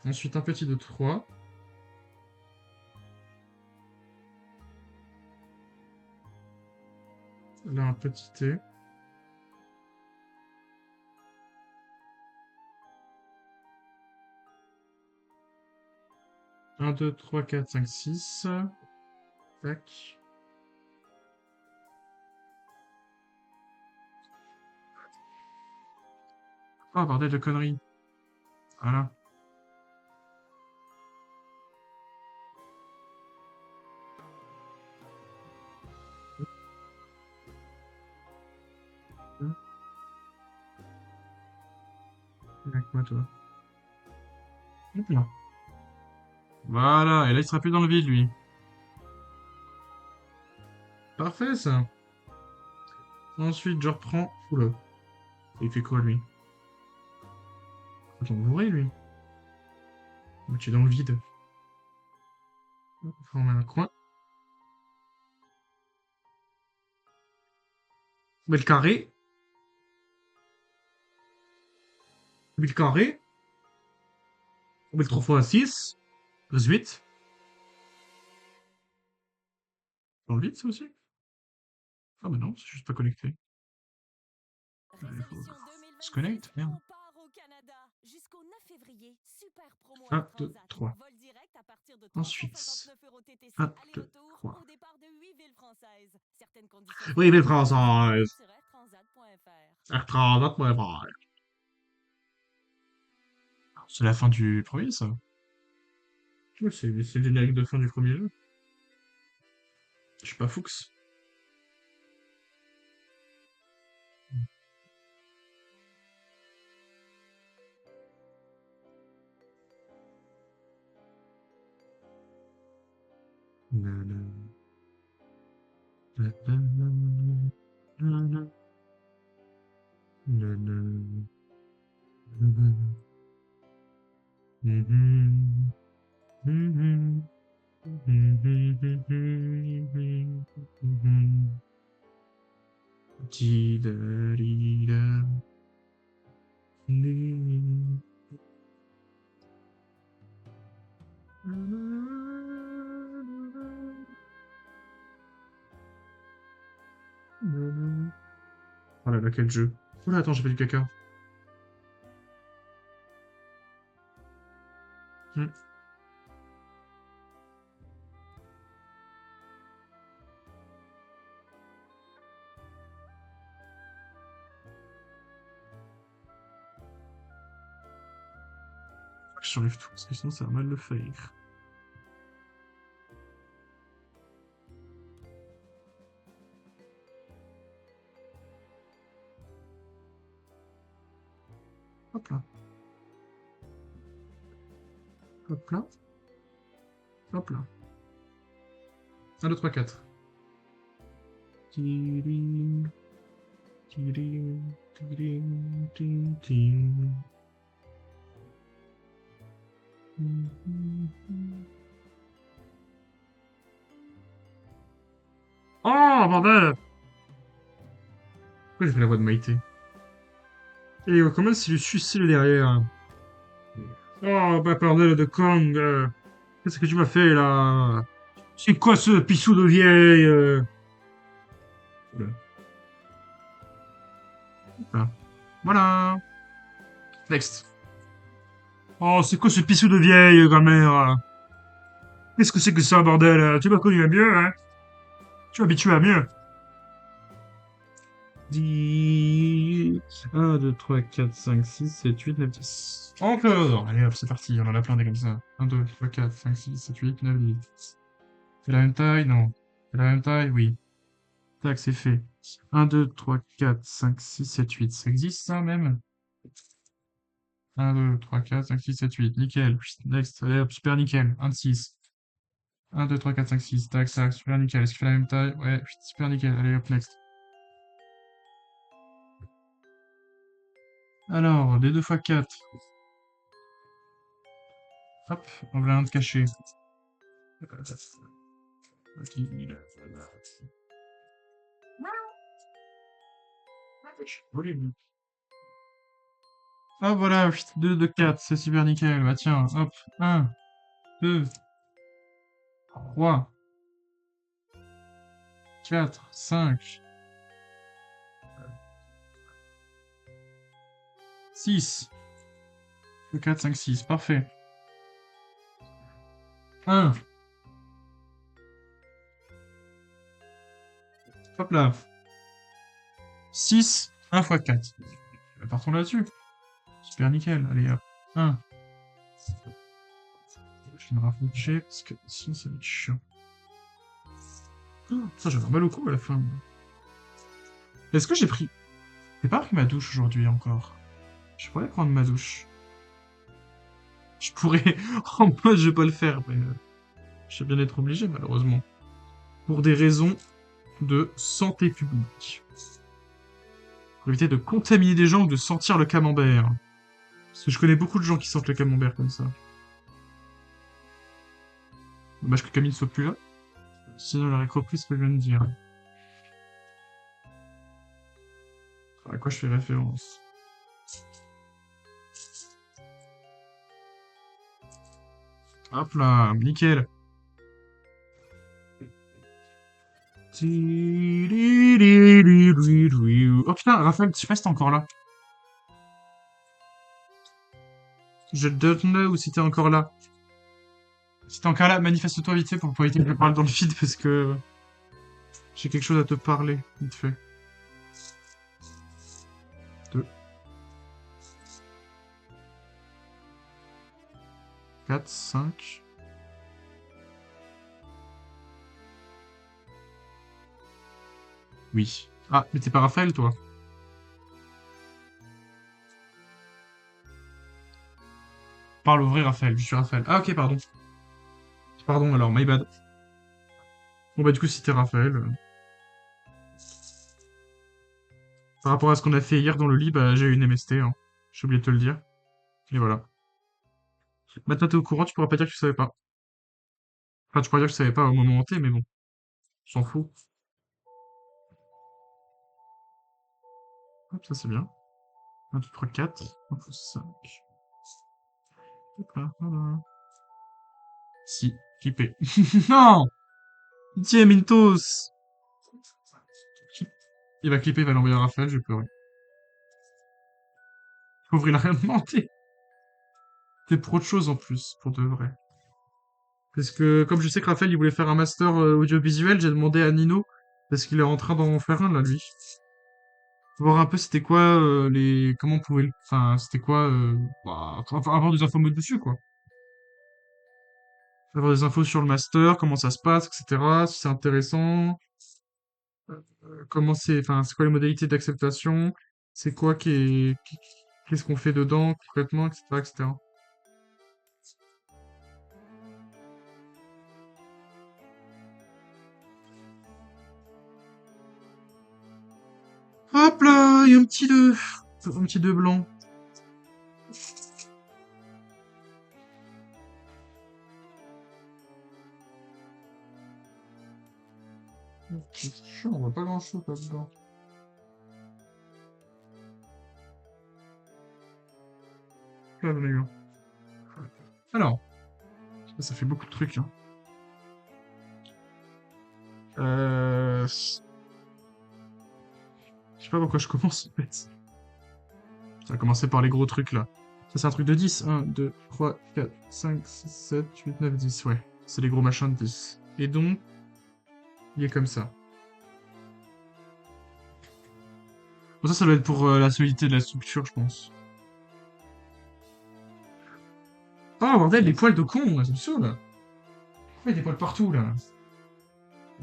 Ensuite, un petit de 3. Là, un petit T. Un, 2, 3, 4, 5, 6. Tac. Oh, bordel de conneries. Voilà. Avec moi, toi. Hop là. Voilà, et là, il sera plus dans le vide, lui. Parfait, ça. Ensuite, je reprends... Oula. Il fait quoi, lui? Attends, bourré, lui. Mais tu es dans le vide. On met un coin. On met le carré. On met le carré. On met le 3 fois 6. 8. Dans le vide, ça aussi? Ah, bah non, c'est juste pas connecté. Il faut se connecte, merde. On part au Canada jusqu'au 9 février. Super promo 1, Air 2, Transat. 3. Vol direct à partir de Ensuite, 359 € TTC 1, 2, aller-retour 3. au départ de 8 villes françaises. Certaines conditions. Oui, mais française. Sur airtransat.fr. Airtransat, ouais, ouais. C'est la fin du premier, ça. Ouais, c'est le générique de fin du premier jeu. Je suis pas Fuchs. Di-da-di-da. Di. Oh là là, quel jeu. Oula, attends, j'ai fait du caca. Hmm. Faut que j'enlève tout, parce que sinon ça va mal le faire. Hop là. Hop là. Hop là. 1, 2, 3, 4. Tiring. Tiring. Tiring. Ting, ting. Oh, bordel! Pourquoi j'ai fait la voix de Maïté? Et comment c'est le suicide derrière? Oh, bah, bordel de Kong! Qu'est-ce que tu m'as fait, là? C'est quoi ce pissou de vieille? Oula. Voilà. Voilà. Next. Oh, c'est quoi ce pissou de vieille, grand-mère? Qu'est-ce que c'est que ça, bordel? Tu m'as connu à mieux, hein? Tu m'as habitué à mieux. 10... 1, 2, 3, 4, 5, 6, 7, 8, 9, 10. Encore! Allez hop, c'est parti, on en a plein des comme ça. 1, 2, 3, 4, 5, 6, 7, 8, 9, 10. C'est la même taille? Non. C'est la même taille? Oui. Tac, c'est fait. 1, 2, 3, 4, 5, 6, 7, 8. Ça existe, ça, même? 1, 2, 3, 4, 5, 6, 7, 8. Nickel. Next. Allez hop, super nickel. 1 de 6. 1, 2, 3, 4, 5, 6. Tac, tac. Super nickel. Est-ce qu'il fait la même taille? Ouais, super nickel. Allez, hop, next. Alors, des 2 x 4. Hop, on va un de caché. Hop, voilà, 2 de 4, c'est super nickel. Bah tiens, hop, 1, 2, 3, 4, 5, 6. 2, 4, 5, 6, parfait. 1. Hop là. 6, 1 x 4. Partons là-dessus. Super nickel. Allez, hop. 1. Je vais me rafraîchir parce que sinon ça va être chiant. Oh, ça, j'avais mal au cou à la fin. Est-ce que j'ai pris... J'ai pas pris ma douche aujourd'hui encore. Je pourrais prendre ma douche. Je pourrais... En mode, je vais pas le faire, mais... je vais bien être obligé, malheureusement. Pour des raisons de santé publique. Pour éviter de contaminer des gens ou de sentir le camembert. Parce que je connais beaucoup de gens qui sentent le camembert comme ça. Dommage que Camille ne soit plus là. Sinon, j'aurais repris ce que je viens de dire. À quoi je fais référence? Hop là, nickel. Oh putain, Raphaël, je sais pas si t'es encore là. Je don't know si t'es encore là. Si t'es encore là, manifeste-toi vite fait pour éviter que je parle dans le vide parce que j'ai quelque chose à te parler, vite fait. 2. 4, 5. Oui. Ah, mais t'es pas Raphaël, toi? Parle au vrai Raphaël, je suis Raphaël. Ah, ok, pardon. Pardon, alors, my bad. Bon, bah, du coup, si t'es Raphaël... Par rapport à ce qu'on a fait hier dans le lit, bah, j'ai eu une MST, hein. J'ai oublié de te le dire. Et voilà. Maintenant, t'es au courant, tu pourras pas dire que tu savais pas. Enfin, tu pourras dire que tu savais pas au moment T, mais bon. On s'en fout. Hop, ça c'est bien. 1, 2, 3, 4. 1 plus 5. Hop là, voilà. Si, clipper. Non! Tiens, Mintos! Il va clipper, il va l'envoyer à Raphaël, je vais pleurer. Pauvre, il a rien demandé. C'est trop de choses en plus, pour de vrai. Parce que, comme je sais que Raphaël, il voulait faire un master audiovisuel, j'ai demandé à Nino, parce qu'il est en train d'en faire un, là, lui. Voir un peu c'était quoi les... Comment on pouvait... Enfin, c'était quoi... Bah, enfin, avoir des infos dessus, quoi. Avoir des infos sur le master, comment ça se passe, etc. Si c'est intéressant. Comment c'est... Enfin, c'est quoi les modalités d'acceptation. C'est quoi qui est... Qu'est-ce qu'on fait dedans, concrètement, etc., etc. Hop là, il y a un petit 2. Un petit 2 blanc. C'est chiant, on voit pas grand-chose là-dedans. Là, on a eu un. Alors, ça fait beaucoup de trucs, hein. Je sais pas pourquoi je commence, en fait. Ça va commencer par les gros trucs, là. Ça, c'est un truc de 10. 1, 2, 3, 4, 5, 6, 7, 8, 9, 10. Ouais, c'est les gros machins de 10. Et donc, il est comme ça. Bon, ça doit être pour la solidité de la structure, je pense. Oh, bordel, les poils de con, là, ça me saoule. Pourquoi il y a des poils partout, là?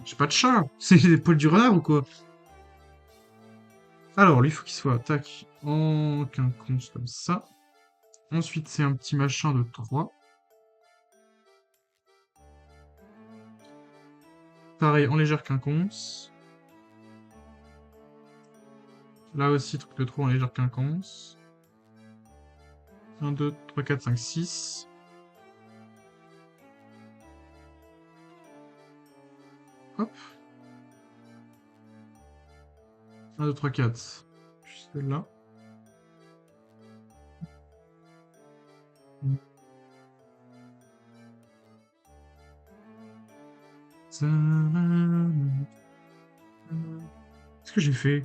J'ai pas de chat. C'est des poils du renard ou quoi? Alors, lui, il faut qu'il soit, tac, en quinconce comme ça. Ensuite, c'est un petit machin de 3. Pareil, en légère quinconce. Là aussi, truc de trou en légère quinconce. 1, 2, 3, 4, 5, 6. Hop. 1, 2, 3, 4. Juste là. Qu'est-ce que j'ai fait?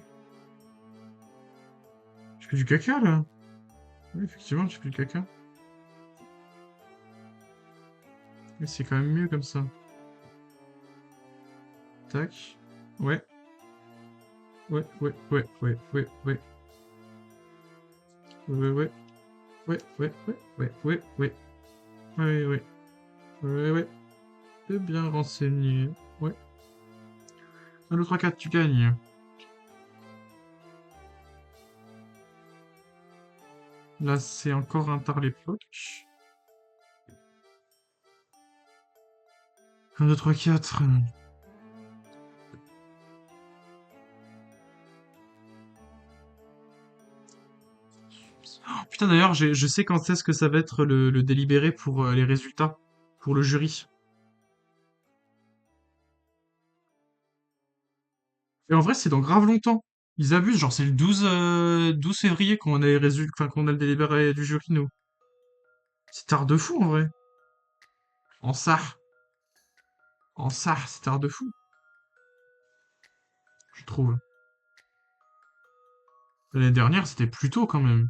J'ai fait du caca, là. Oui, effectivement, j'ai fait du caca. Mais c'est quand même mieux comme ça. Tac. Ouais. Ouais, ouais, ouais, ouais, ouais, ouais. Ouais, ouais. Ouais, ouais, ouais, ouais, ouais, ouais. Ouais, ouais. Ouais, ouais. C'est bien renseigné. Ouais. 1, 2, 3, 4, tu gagnes. Là, c'est encore un tard l'époque. 1, 2, 3, 4. Putain, d'ailleurs, je sais quand est-ce que ça va être le délibéré pour les résultats, pour le jury. Et en vrai, c'est dans grave longtemps. Ils abusent, genre c'est le 12 février qu'on a les résultats, enfin qu'on a le délibéré du jury, nous. C'est tard de fou, en vrai. En SAR. En SAR, c'est tard de fou, je trouve. L'année dernière, c'était plus tôt, quand même.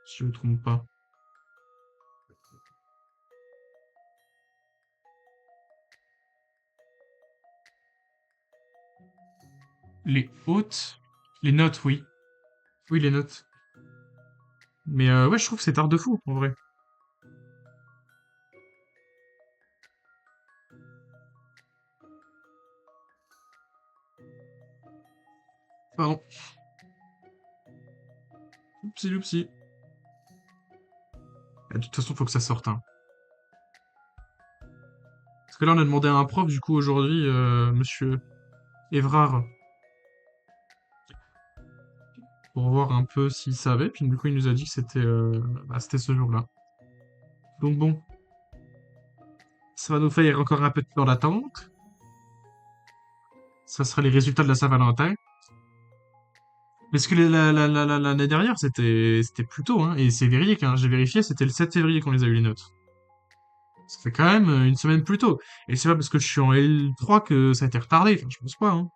Si je me trompe pas. Les hautes... Les notes, oui. Oui, les notes. Mais ouais, je trouve que c'est tard de fou, en vrai. Pardon. Oupsi loupsi. De toute façon, faut que ça sorte, hein. Parce que là, on a demandé à un prof, du coup, aujourd'hui, monsieur Évrard, pour voir un peu s'il savait. Puis du coup, il nous a dit que c'était ce jour-là. Donc bon, ça va nous faire encore un peu de temps d'attente. Ça sera les résultats de la Saint-Valentin. Parce que l'année dernière, c'était plus tôt, hein. Et c'est véridique, hein. J'ai vérifié, c'était le 7 février qu'on les a eu les notes. Ça fait quand même une semaine plus tôt. Et c'est pas parce que je suis en L3 que ça a été retardé. Enfin, je pense pas, hein.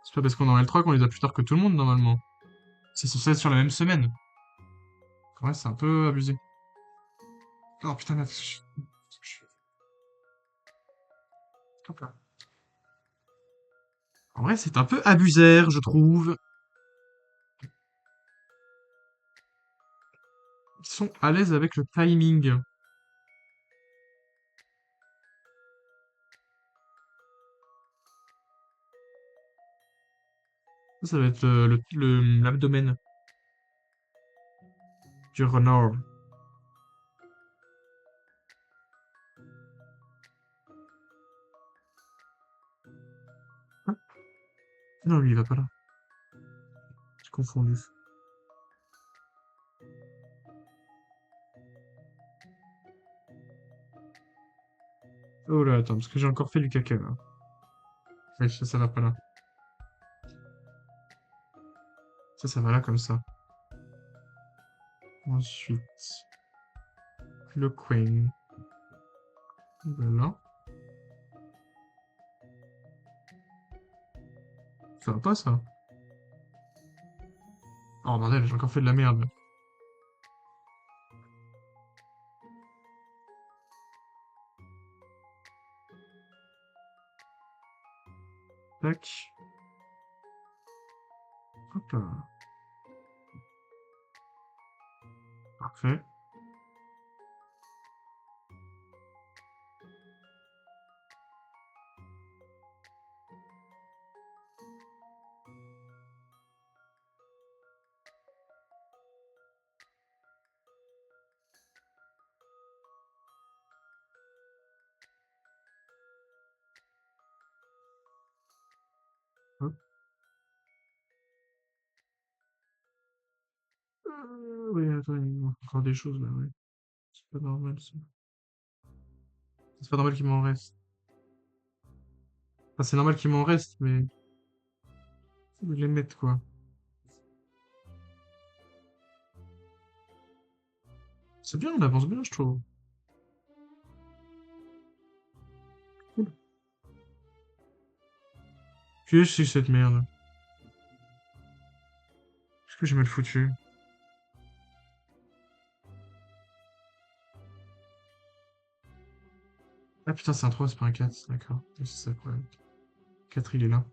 C'est pas parce qu'on est en L3 qu'on les a plus tard que tout le monde, normalement. C'est censé être sur la même semaine. Ouais, c'est un peu abusé. Oh putain, merde. Hop là. En vrai, c'est un peu abusère, je trouve. Ils sont à l'aise avec le timing. Ça va être l'abdomen du renard. Hein. Non, lui, il va pas là. J'ai confondu. Oh là, attends, parce que j'ai encore fait du caca, là. Ouais, ça va pas là. Ça va là, comme ça. Ensuite, le queen. Voilà. Ça va pas, ça. Oh, bordel, j'ai encore fait de la merde. Tac. Hop là. Parfait. attends, il me manque encore des choses là, ouais. C'est pas normal ça. C'est pas normal qu'il m'en reste. Enfin, c'est normal qu'il m'en reste, mais faut les mettre quoi. C'est bien, on avance bien, je trouve. Cool. Qu'est-ce que c'est cette merde? Est-ce que j'ai mal foutu? Ah putain, c'est un 3, c'est pas un 4, d'accord. Oui, c'est ça le problème. 4, il est là.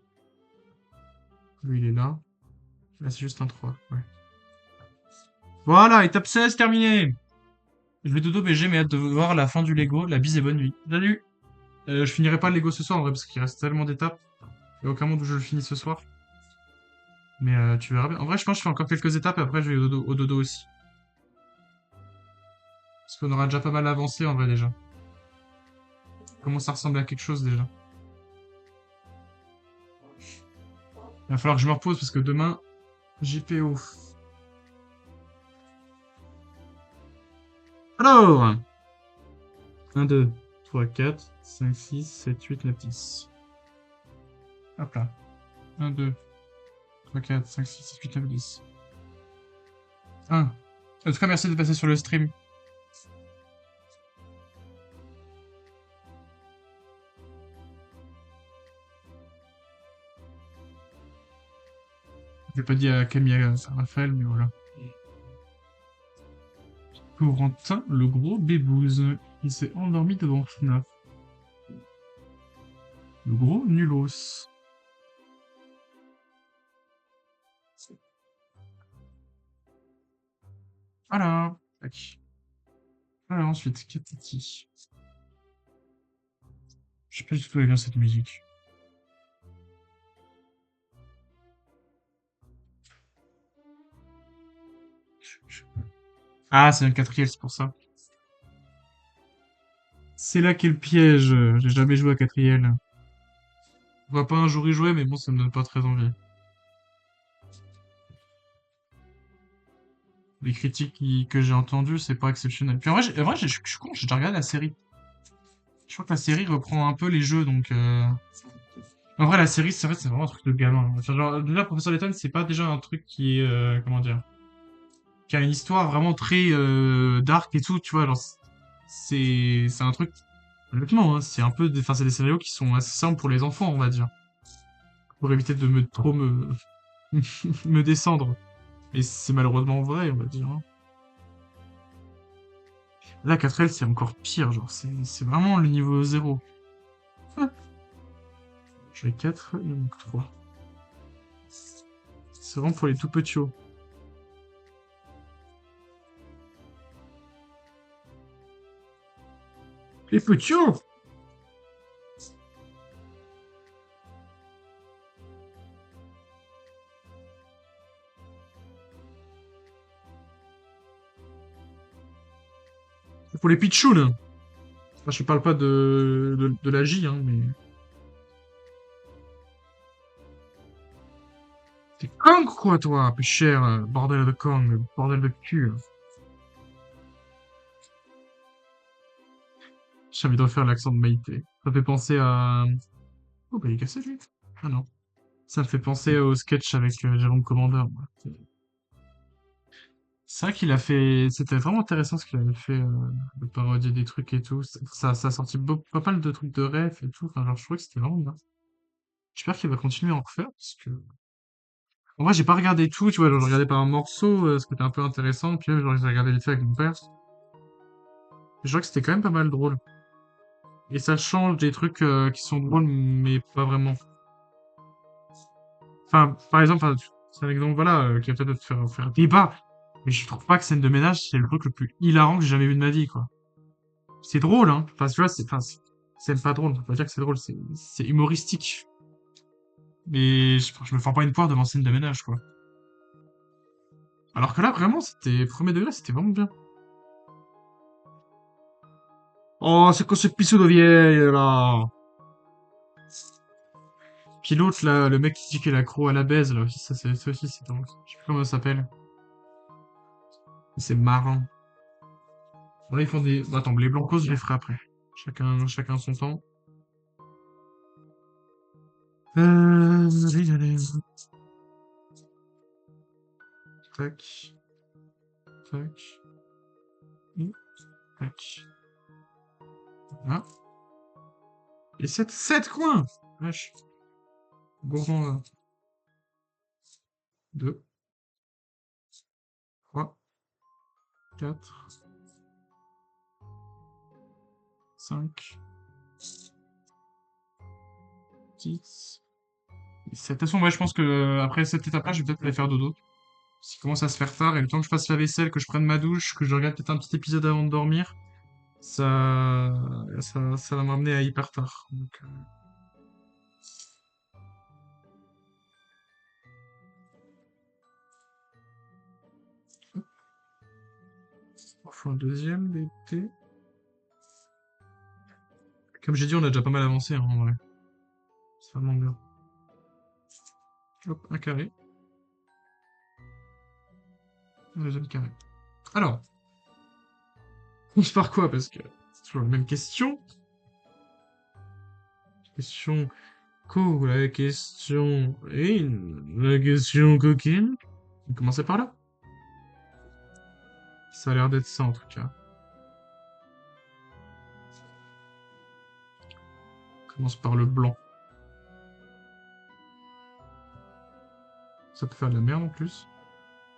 Lui, il est là. Là, c'est juste un 3, ouais. Voilà, étape 16 terminée! Je vais dodo BG, mais hâte de voir la fin du Lego. La bise et bonne nuit. Salut! Je finirai pas le Lego ce soir en vrai, parce qu'il reste tellement d'étapes. Il y a aucun monde où je le finis ce soir. Mais tu verras bien. En vrai, je pense que je fais encore quelques étapes et après je vais au dodo aussi. Parce qu'on aura déjà pas mal avancé en vrai déjà. Comment ça ressemble à quelque chose déjà. Il va falloir que je me repose parce que demain, JPO. Alors! 1, 2, 3, 4, 5, 6, 7, 8, 9, 10. Hop là. 1, 2, 3, 4, 5, 6, 7, 8, 9, 10. 1. En tout cas, merci de passer sur le stream. J'ai pas dit à Camille à Raphaël, mais voilà. Corentin, le gros bébouze, il s'est endormi devant FNAF. Le gros nulos. Voilà. Tac. Voilà, ensuite, Katiti. Je sais pas du tout d'où elle vient cette musique. Ah, c'est un 4L, c'est pour ça. C'est là qu'est le piège. J'ai jamais joué à 4L. Je vois pas un jour y jouer, mais bon, ça me donne pas très envie. Les critiques que j'ai entendues, c'est pas exceptionnel. Puis en vrai, je suis con, j'ai déjà regardé la série. Je crois que la série reprend un peu les jeux, donc... En vrai, la série, c'est vrai, c'est vraiment un truc de gamin. Enfin, genre, déjà, Professeur Layton, c'est pas déjà un truc qui est... comment dire? Qui a une histoire vraiment très dark et tout, tu vois. Genre, c'est un truc... Honnêtement, hein, c'est un peu... Enfin, c'est des scénarios qui sont assez simples pour les enfants, on va dire. Pour éviter de trop me... me descendre. Et c'est malheureusement vrai, on va dire, hein. Là, 4L, c'est encore pire, genre, c'est vraiment le niveau 0. Ah. J'ai 4, il manque 3. C'est vraiment pour les tout petits. Les petits. C'est pour les pitchouns. Enfin, je parle pas de la J, hein, mais... T'es con, quoi, toi, peu cher, bordel de con, bordel de cul. J'ai envie de refaire l'accent de Maïté. Ça fait penser à... Oh, bah, il est cassé, lui. Ah non. Ça me fait penser au sketch avec Jérôme Commandeur, moi. C'est vrai qu'il a fait... C'était vraiment intéressant ce qu'il avait fait, de parodier des trucs et tout. Ça a sorti pas mal de trucs de ref et tout. Enfin, genre, je trouvais que c'était vraiment bien. J'espère qu'il va continuer à en refaire, parce que... En vrai, j'ai pas regardé tout, tu vois, genre, j'ai regardé par un morceau, ce qui était un peu intéressant, puis même, genre, j'ai regardé vite fait avec mon père. Et je vois que c'était quand même pas mal drôle. Et ça change des trucs qui sont drôles, mais pas vraiment. Enfin, par exemple, enfin, c'est un exemple, voilà, qui va peut-être faire débat, mais je trouve pas que scène de ménage, c'est le truc le plus hilarant que j'ai jamais vu de ma vie, quoi. C'est drôle, hein. Enfin, tu vois, c'est même pas drôle, on peut pas dire que c'est drôle, c'est humoristique. Mais je me fends pas une poire devant scène de ménage, quoi. Alors que là, vraiment, c'était premier degré, c'était vraiment bien. Oh, c'est quoi ce pisseau de vieille, là? Puis l'autre, là, le mec qui dit qu'il est accro à la baise, là aussi, ça aussi, c'est drôle. Je sais plus comment ça s'appelle. C'est marrant. Bon, là, ils font des... Bon, attends, les blancos, je les ferai après. Chacun son temps. Allez. Tac. Tac. Et tac. Voilà. Et 7 coins! Wesh. Gourmand, là. 2, 3, 4, 5, 6, et 7. De toute façon, ouais, je pense que après cette étape-là, je vais peut-être aller faire dodo. Parce qu'il commence à se faire tard, et le temps que je fasse la vaisselle, que je prenne ma douche, que je regarde peut-être un petit épisode avant de dormir, ça va m'amener à hyper tard. Donc, on fait un deuxième DT. Comme j'ai dit, on a déjà pas mal avancé, hein, en vrai. C'est vraiment bien. Hop, un carré. Un deuxième carré. Alors, on se part quoi? Parce que c'est toujours la même question. Question la question la question coquine. On va commencer par là. Ça a l'air d'être ça en tout cas. On commence par le blanc. Ça peut faire de la merde en plus.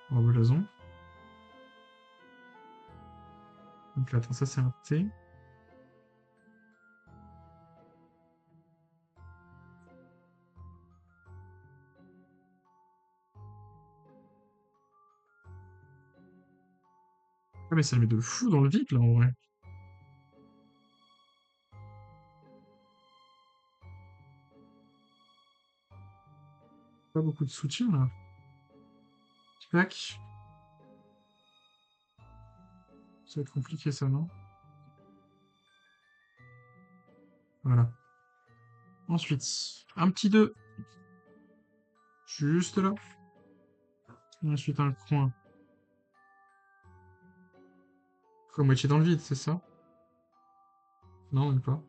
Pour la raison. Donc là, attends, ça c'est un T. Ah mais ça le met de fou dans le vide là en vrai. Pas beaucoup de soutien là. Tac. Ça va être compliqué ça, non? Voilà. Ensuite, un petit 2. Juste là. Ensuite un coin. Comme moitié dans le vide, c'est ça? Non, même pas.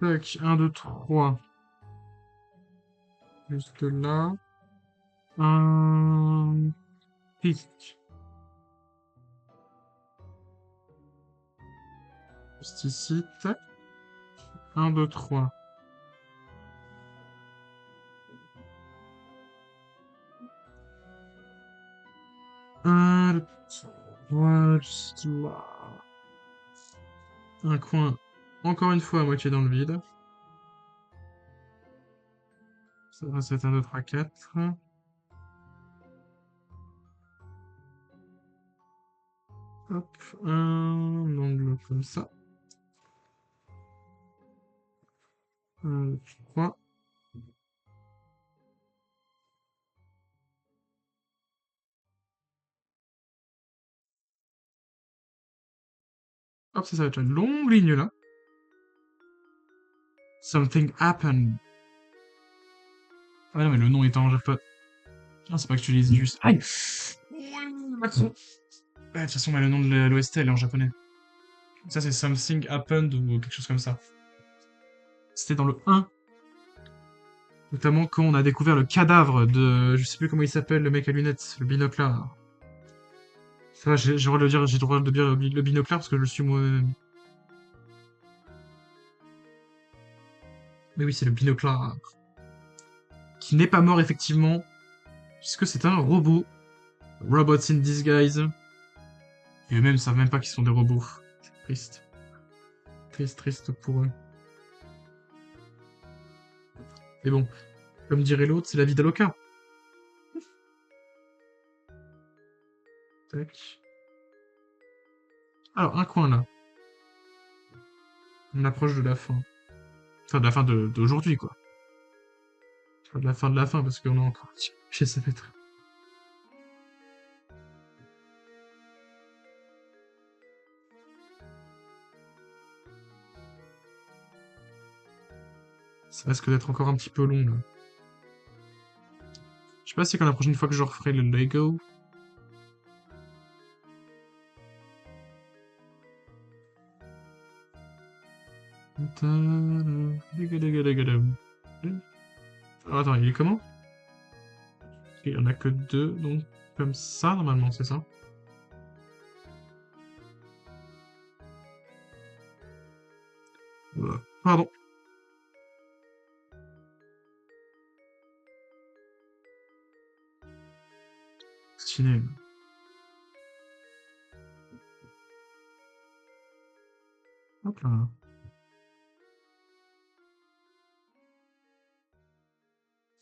Tac, 1, 2, 3. Juste là. Un pic. Juste ici. Tac. 1, 2, 3. Un, deux, trois, juste là. Un coin. Encore une fois à moitié dans le vide. Ça va, c'est 1, 2, 3, 4. Hop, un angle comme ça. 1, 2, 3. Hop, ça va être une longue ligne là. Something happened. Ah non, mais le nom est en japonais. Ah, c'est pas que tu lises juste. Aïe! Macron. Ouais, de toute façon, mais le nom de l'OST, elle est en japonais. Ça, c'est Something Happened ou quelque chose comme ça. C'était dans le 1. Notamment quand on a découvert le cadavre de... Je sais plus comment il s'appelle, le mec à lunettes, le binoclard. Ça va, j'ai le droit de le dire, j'ai le droit de dire le binoclard parce que je le suis moi-même. Mais oui, c'est le binoclard. Qui n'est pas mort, effectivement. Puisque c'est un robot. Robots in disguise. Et eux-mêmes savent même pas qu'ils sont des robots. C'est triste. Triste pour eux. Mais bon, comme dirait l'autre, c'est la vie d'Aloca. Tac. Alors, un coin là. On approche de la fin. Enfin, de la fin d'aujourd'hui, quoi. Enfin, de la fin, parce qu'on a encore... Chez ça fait très... Ça risque d'être encore un petit peu long, là. Je sais pas si quand la prochaine fois que je referai le Lego. Alors, attends, il est comment? Il y en a que 2, donc comme ça normalement, c'est ça? Pardon. Stylé. Hop là.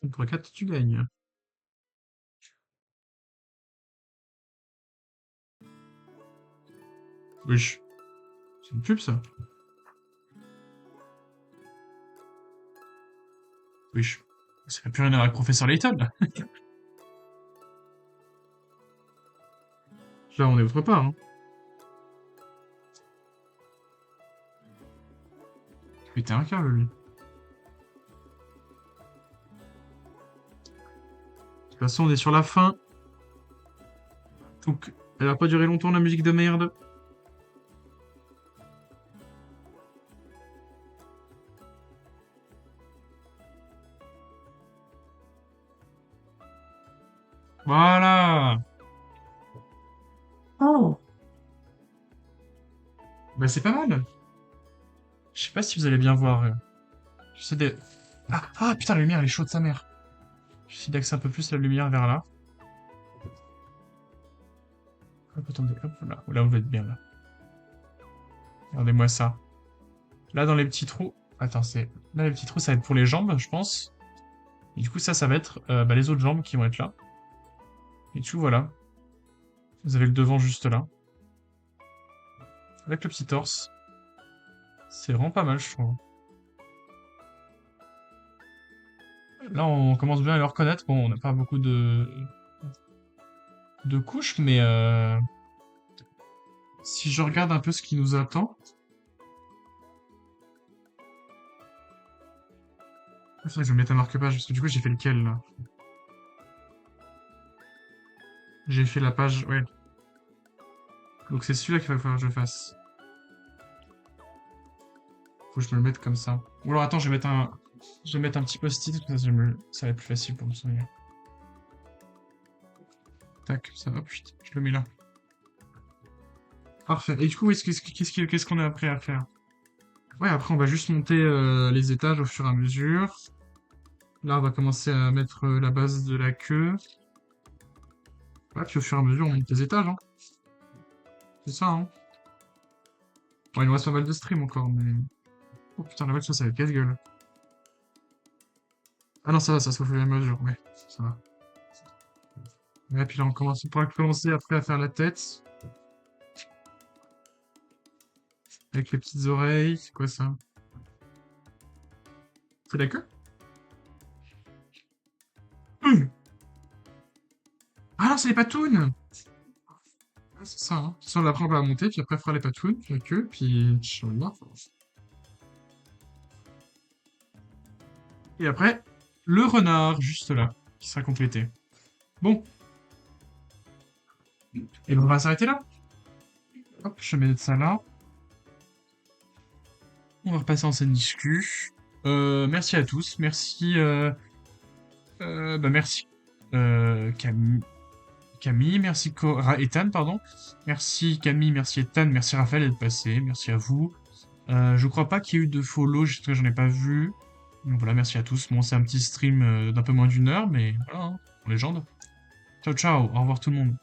Contre 4, tu gagnes. Wesh. C'est une pub, ça. Wesh. Ça n'a plus rien à voir avec Professeur Layton, là. Là, on est autre part, hein. Putain, un câble, lui. De toute façon, on est sur la fin. Donc, elle va pas durer longtemps, la musique de merde. Voilà. Oh. Bah, c'est pas mal. Je sais pas si vous allez bien voir. J'essaie de... Ah, putain, la lumière, elle est chaude, sa mère. J'essaie d'axer un peu plus la lumière vers là. Hop, attendez, hop, là. Là, on va être bien, là. Regardez-moi ça. Là, dans les petits trous... Attends, c'est... Là, les petits trous, ça va être pour les jambes, je pense. Et du coup, ça va être bah, les autres jambes qui vont être là. Et du coup, voilà. Vous avez le devant juste là. Avec le petit torse. C'est vraiment pas mal, je trouve. Là, on commence bien à le reconnaître. Bon, on n'a pas beaucoup de couches, mais si je regarde un peu ce qui nous attend... Il faudrait que je me mette un marque-page, parce que du coup, j'ai fait lequel, là? J'ai fait la page... Ouais. Donc c'est celui-là qu'il va falloir que je fasse. Faut que je me le mette comme ça. Ou alors, attends, je vais mettre un petit post-it, comme ça, ça va être plus facile pour me souvenir. Tac, ça va, putain, je le mets là. Parfait. Et du coup, qu'est-ce qu'on est après à faire? Ouais, après, on va juste monter les étages au fur et à mesure. Là, on va commencer à mettre la base de la queue. Ouais, puis au fur et à mesure, on monte les étages, hein. C'est ça, hein. Bon, il nous reste pas mal de stream encore, mais... Oh putain, la vache, ça va être casse-gueule. Ah non, ça va, ça se fait au fur et à mesure, ouais, ça va. Ouais, puis là, on pourra commencer après à faire la tête. Avec les petites oreilles, c'est quoi ça? C'est la queue? Ah non, c'est les patounes! Ah, c'est ça, hein. Ça, après, on va la monter, puis après, on fera les patounes, la queue, puis... Et après, le renard, juste là, qui sera complété. Bon. Et ben, on va s'arrêter là. Hop, je vais mettre ça là. On va repasser en scène discu. Merci à tous. Merci... merci. Camille, merci Ethan, pardon. Merci Camille, merci Ethan, merci Raphaël d'être passé, merci à vous. Je crois pas qu'il y ait eu de follow, j'en ai pas vu. Donc voilà, merci à tous. Bon, c'est un petit stream d'un peu moins d'1 heure, mais voilà, hein, en légende. Ciao, ciao, au revoir tout le monde.